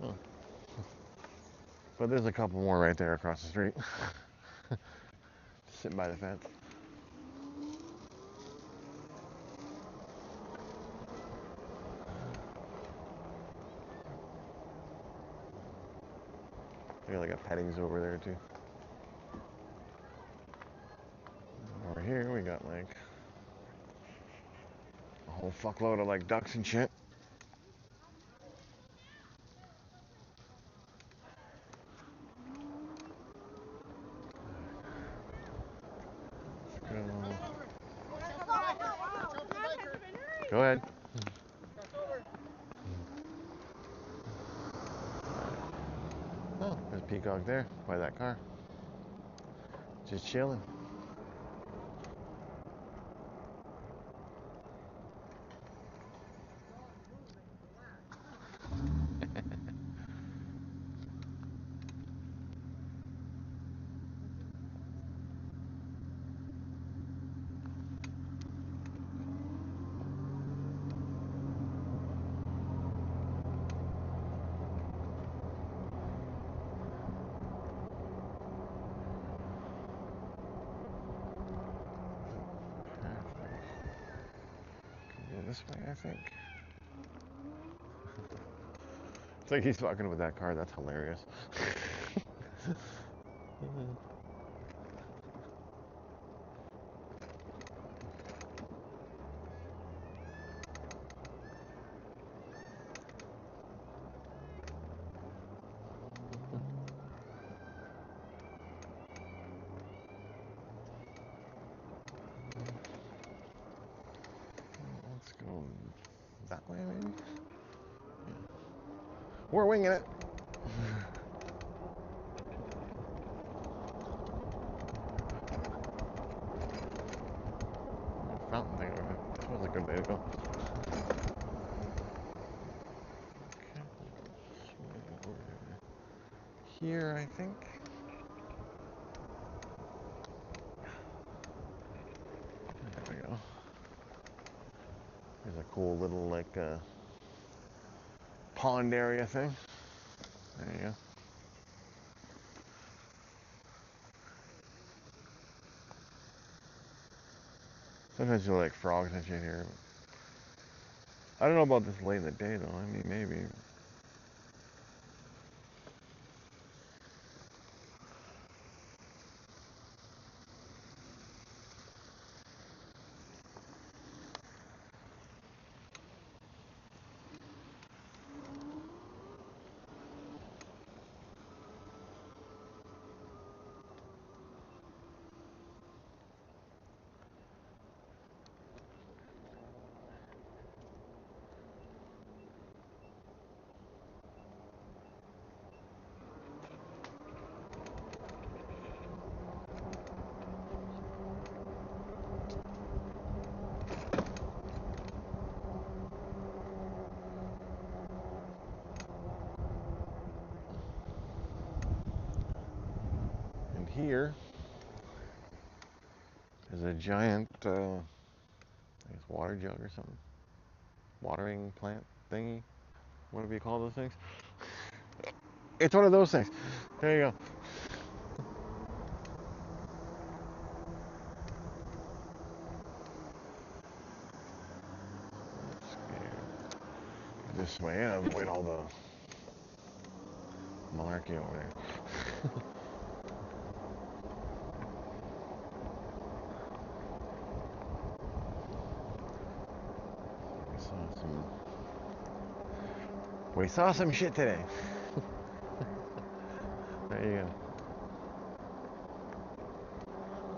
Oh. But there's a couple more right there across the street. Sitting by the fence. They got like a petting zoo over there too. Over here we got like a whole fuckload of like ducks and shit. Go ahead. Oh, there's a peacock there by that car. Just chilling. This way, I think. It's like he's fucking with that car. That's hilarious. Let's go that way, maybe? Yeah. We're winging it. Fountain thing over there. That was a good way to go. Okay. Over here, I think. There we go. There's a cool little like pond area thing. There you go. Sometimes you'll like frogs and shit here. I don't know about this late in the day though. I mean, maybe. And here is a giant, I guess water jug or something. Watering plant thingy. Whatever you call those things. It's one of those things. There you go. This way, and avoid all the malarkey over there. We saw some shit today. There you go.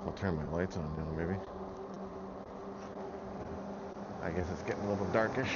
I'll turn my lights on now, maybe. I guess it's getting a little darkish.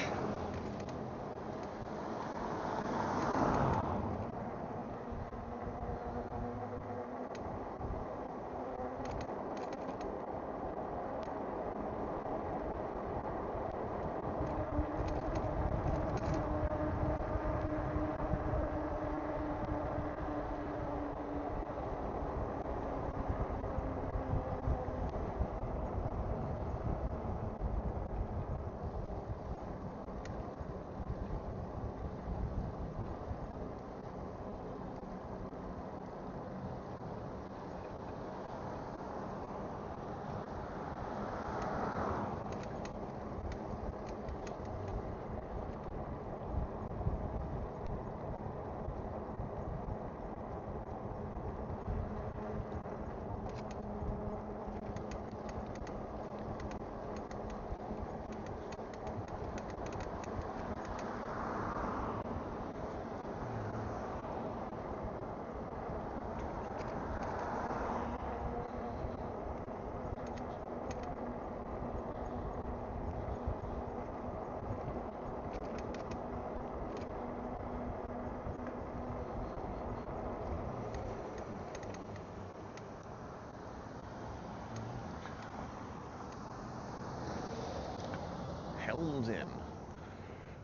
Helm's Inn.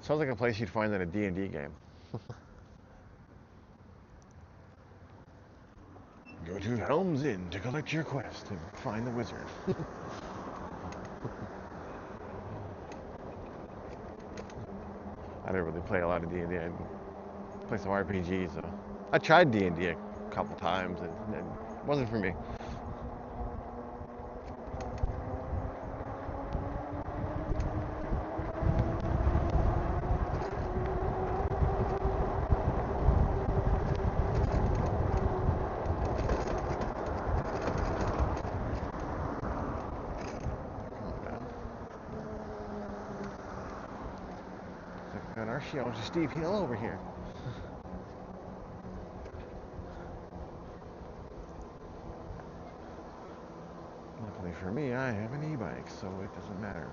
Sounds like a place you'd find in a D&D game. Go to Helm's Inn to collect your quest and find the wizard. I didn't really play a lot of D&D. I play some RPGs. So I tried D&D a couple times and it wasn't for me. And our show is a steep hill over here. Luckily for me, I have an e-bike, so it doesn't matter.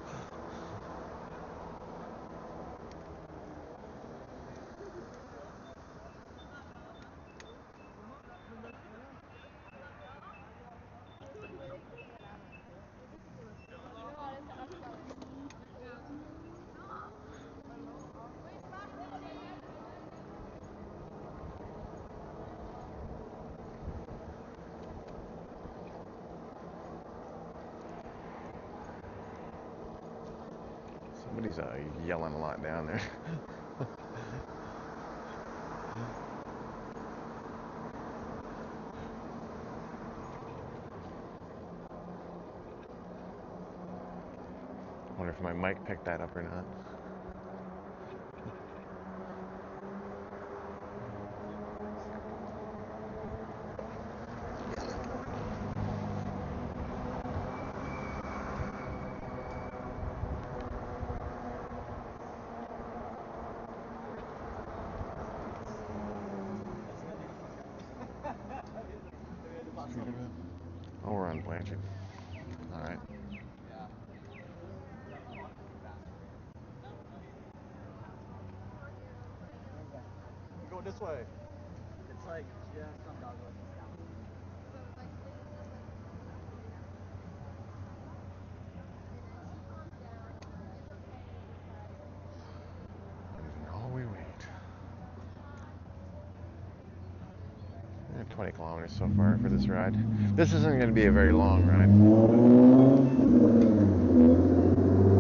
Somebody's yelling a lot down there. Wonder if my mic picked that up or not. Oh, we're on Blanchard. All right. Go this way. It's like just on dog road. Oh, we wait. 20 kilometers so far for this ride. This isn't going to be a very long ride.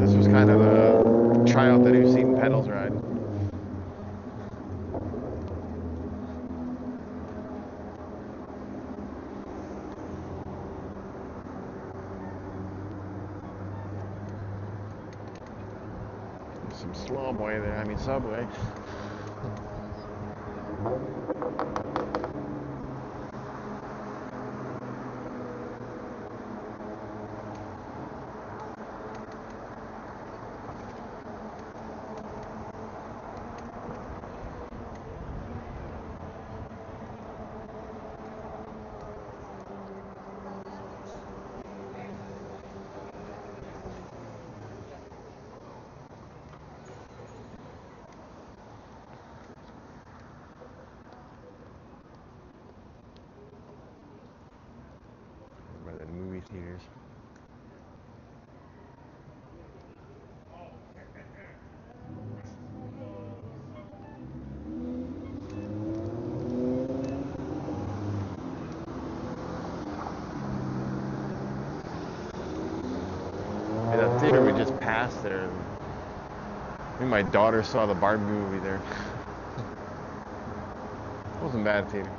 This was kind of a try out the new seat and pedals ride. Some slow boy there, subway. By the movie theaters. Yeah, that theater we just passed there. I think my daughter saw the Barbie movie there. It wasn't bad theater.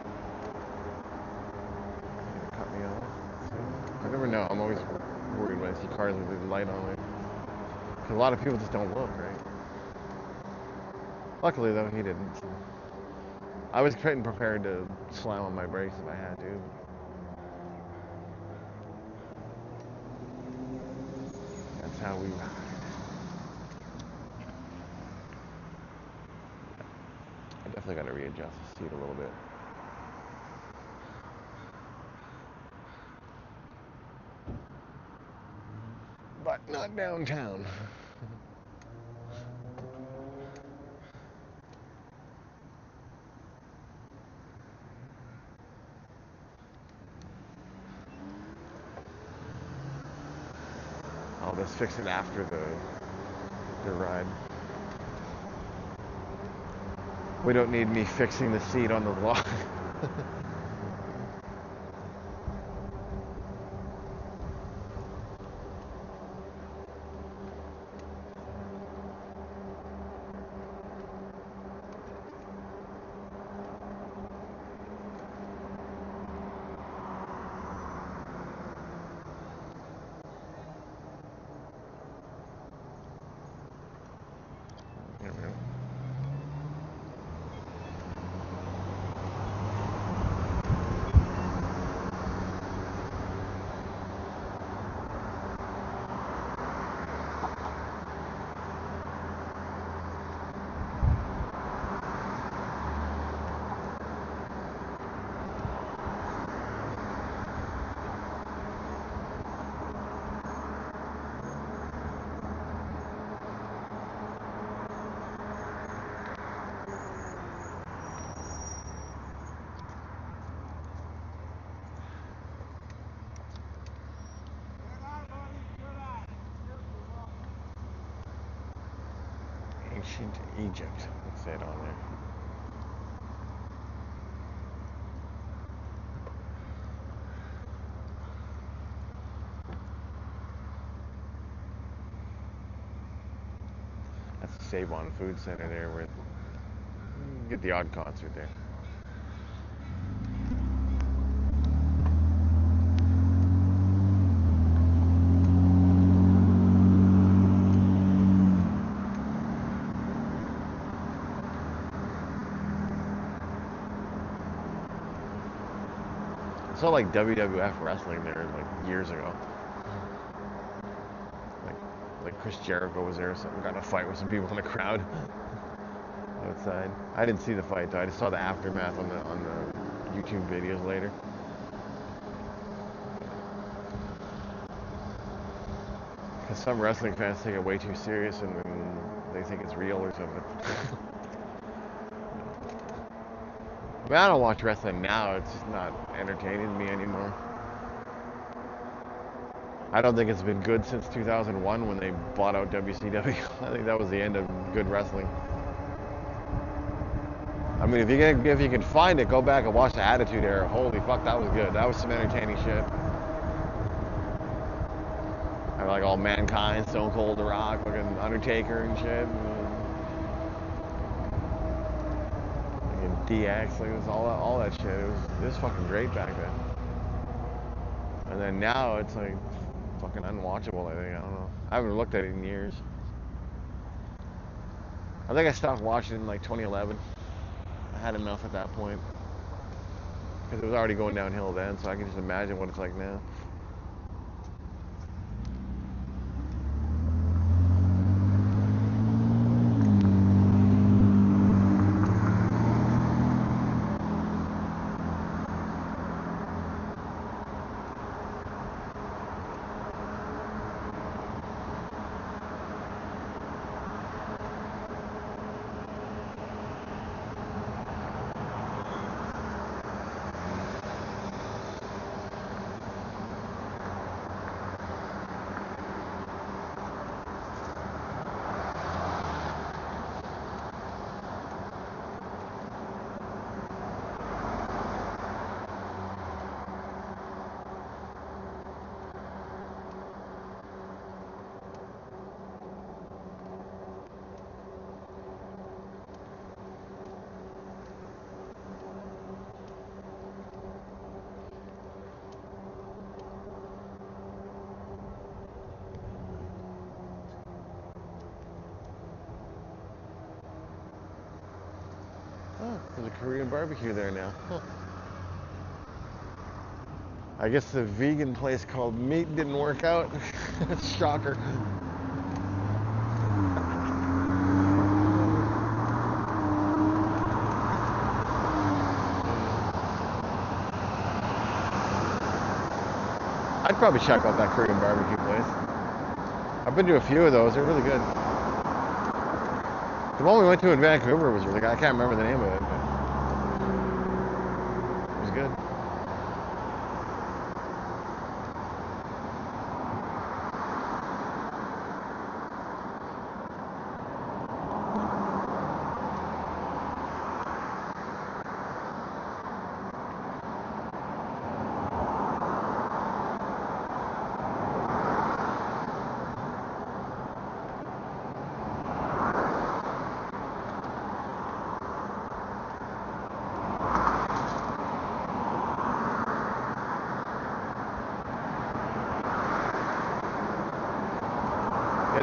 Cut me off. I never know. I'm always worried when I see cars with the light on. Because a lot of people just don't look, right? Luckily, though, he didn't. So. I was getting prepared to slam on my brakes if I had to. That's how we ride. I definitely got to readjust the seat a little bit. But not downtown. I'll just fix it after the helicopter ride. We don't need me fixing the seat on the log. Ancient Egypt, it said on there. That's the Save On Food Center there where you get the odd concert there. I saw like WWF wrestling there like years ago. Like Chris Jericho was there or something, got in a fight with some people in the crowd outside. I didn't see the fight though. I just saw the aftermath on the YouTube videos later. Because some wrestling fans take it way too serious and they think it's real or something. I mean, I don't watch wrestling now. It's just not entertaining to me anymore. I don't think it's been good since 2001 when they bought out WCW. I think that was the end of good wrestling. I mean, if you can find it, go back and watch the Attitude Era. Holy fuck, that was good. That was some entertaining shit. I like all Mankind, Stone Cold, The Rock, fucking Undertaker and shit. DX, like it was all that shit. It was fucking great back then. And then now it's like fucking unwatchable. I think, I don't know. I haven't looked at it in years. I think I stopped watching it in like 2011. I had enough at that point because it was already going downhill then. So I can just imagine what it's like now. Oh, there's a Korean barbecue there now. Huh. I guess the vegan place called Meat didn't work out. Shocker. I'd probably check out that Korean barbecue place. I've been to a few of those. They're really good. The one we went to in Vancouver was really good. I can't remember the name of it, but it was good.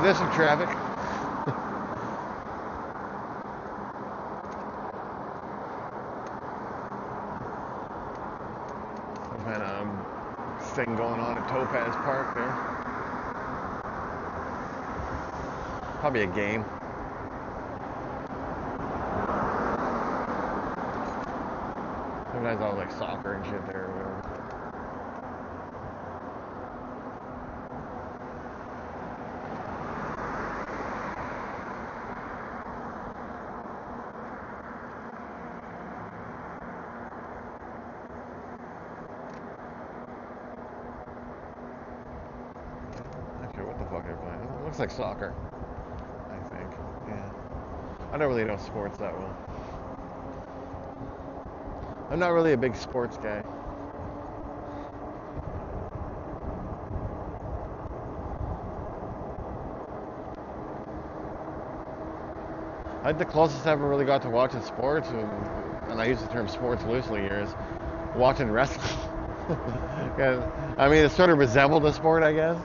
There's some traffic. Some kind of thing going on at Topaz Park there. Probably a game. Sometimes all like soccer and shit there or whatever. What the fuck they're playing? It looks like soccer, I think. Yeah. I don't really know sports that well. I'm not really a big sports guy. I think the closest I ever really got to watching sports, and I use the term sports loosely here, is watching wrestling. I mean, it sort of resembled a sport, I guess.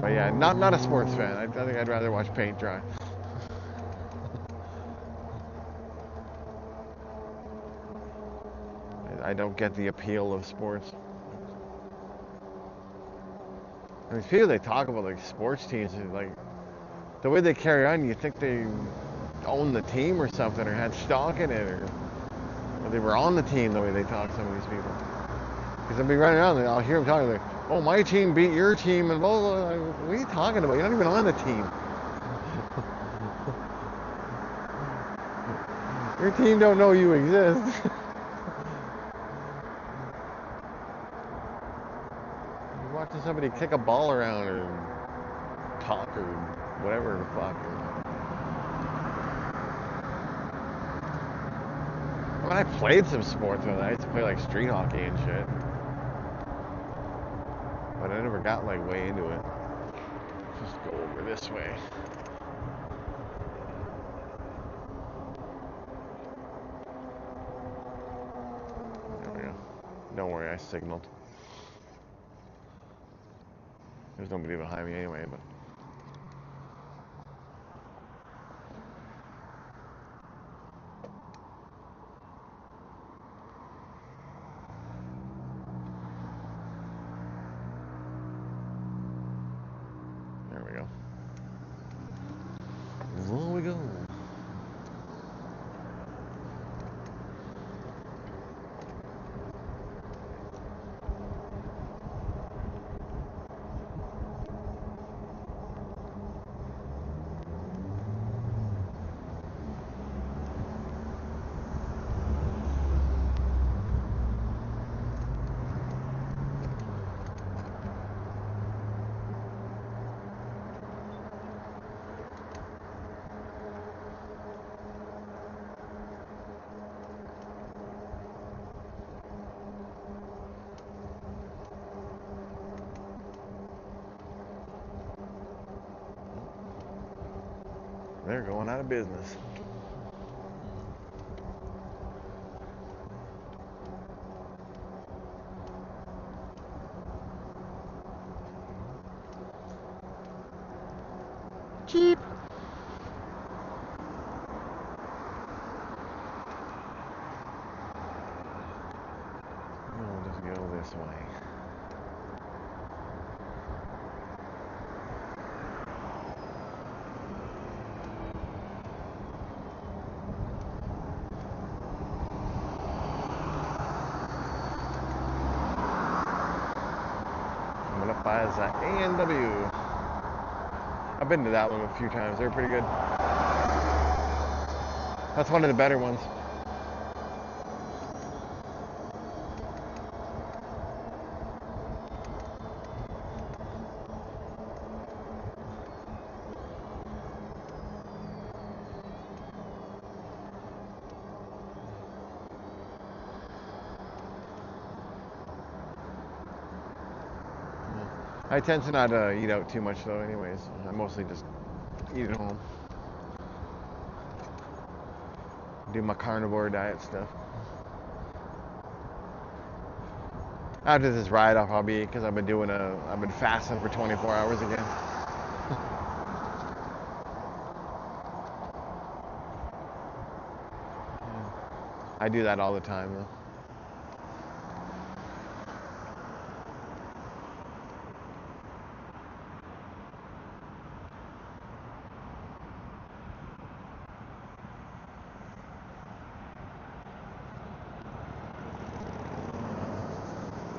But yeah, not a sports fan. I think I'd rather watch paint dry. I don't get the appeal of sports. I mean, people they talk about like sports teams, like the way they carry on, you think they own the team or something, or had stock in it, or they were on the team. The way they talk, some of these people. Because they'll be running around and I'll hear them talking like, "Oh, my team beat your team," and blah blah blah. Like, what are you talking about? You're not even on the team. Your team don't know you exist. You're watching somebody kick a ball around or talk or whatever the fuck. I mean, I played some sports with it. I used to play like street hockey and shit. But I never got like way into it. Just go over this way. There we go. Don't worry, I signaled. There's nobody behind me anyway, but. There we go. There we go. They're going out of business. Cheap. We'll just go this way. Coming up by Zach A&W. I've been to that one a few times. They're pretty good. That's one of the better ones. I tend to not eat out too much though anyways. I mostly just eat at home. Do my carnivore diet stuff. After this ride, I'll probably eat because I've been fasting for 24 hours again. I do that all the time though.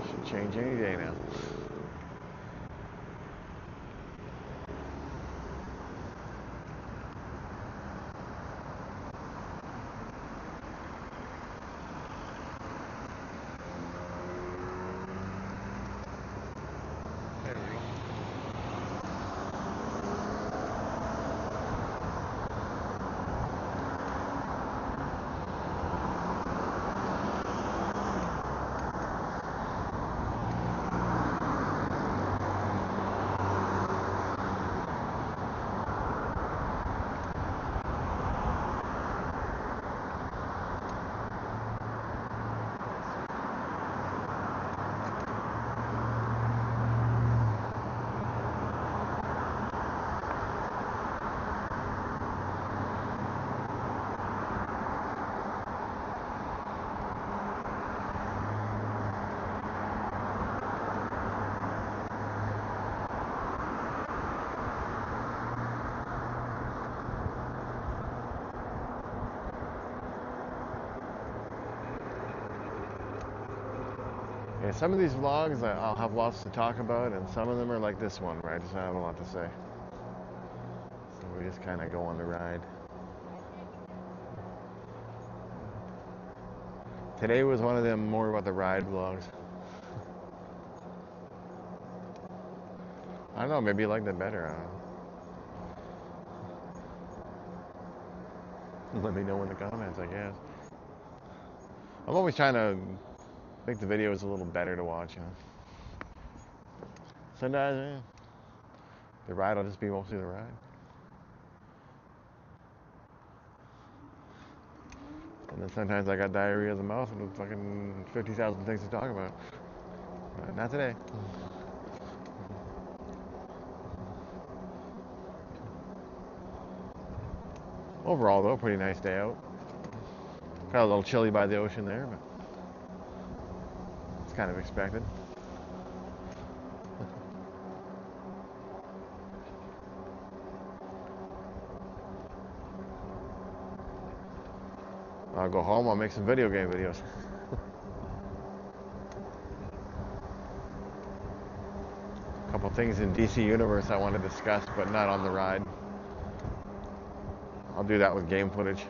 Should change any day now. There we go. Yeah, some of these vlogs I'll have lots to talk about, and some of them are like this one where I just don't have a lot to say. So we just kind of go on the ride. Today was one of them more about the ride vlogs. I don't know, maybe you liked it better. I don't know. Let me know in the comments, I guess. I'm always trying to make the videos a little better to watch, you know. Sometimes, the ride will just be mostly the ride. And then sometimes I got diarrhea of the mouth and fucking 50,000 things to talk about. But not today. Overall, though, pretty nice day out. Got a little chilly by the ocean there, but it's kind of expected. I'll go home, I'll make some video game videos. A couple things in DC Universe I want to discuss, but not on the ride. I'll do that with game footage.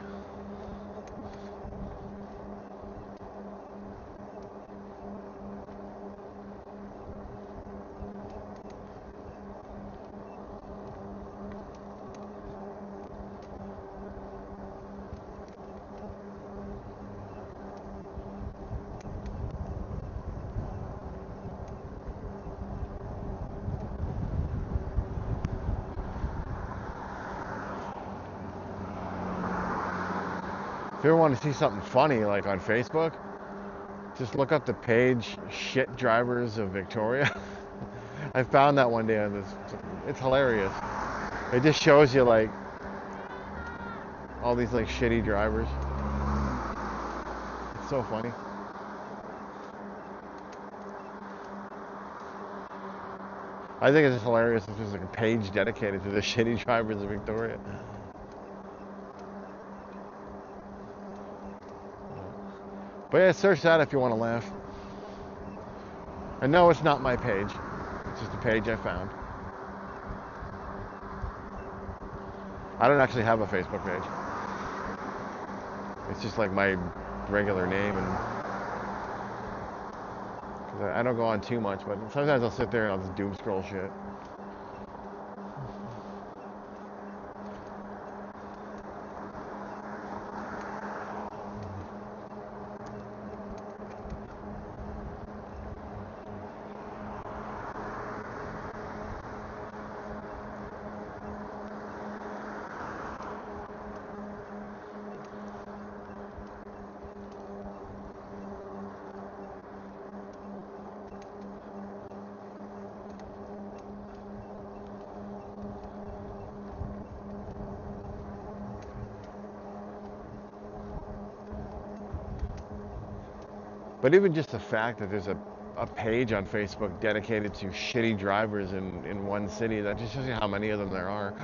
If you ever want to see something funny, like on Facebook, just look up the page "Shit Drivers of Victoria." I found that one day on this. It's hilarious. It just shows you like all these like shitty drivers. It's so funny. I think it's just hilarious. It's just like a page dedicated to the shitty drivers of Victoria. But yeah, search that if you want to laugh. And no, it's not my page. It's just a page I found. I don't actually have a Facebook page. It's just like my regular name, and cause I don't go on too much, but sometimes I'll sit there and I'll just doom scroll shit. But even just the fact that there's a page on Facebook dedicated to shitty drivers in one city, that just shows you how many of them there are.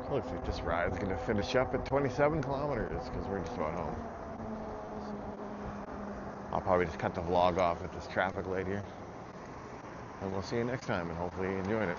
Looks like this ride's going to finish up at 27 kilometers because we're just about home. I'll probably just cut the vlog off at this traffic light here. And we'll see you next time, and hopefully you enjoyed it.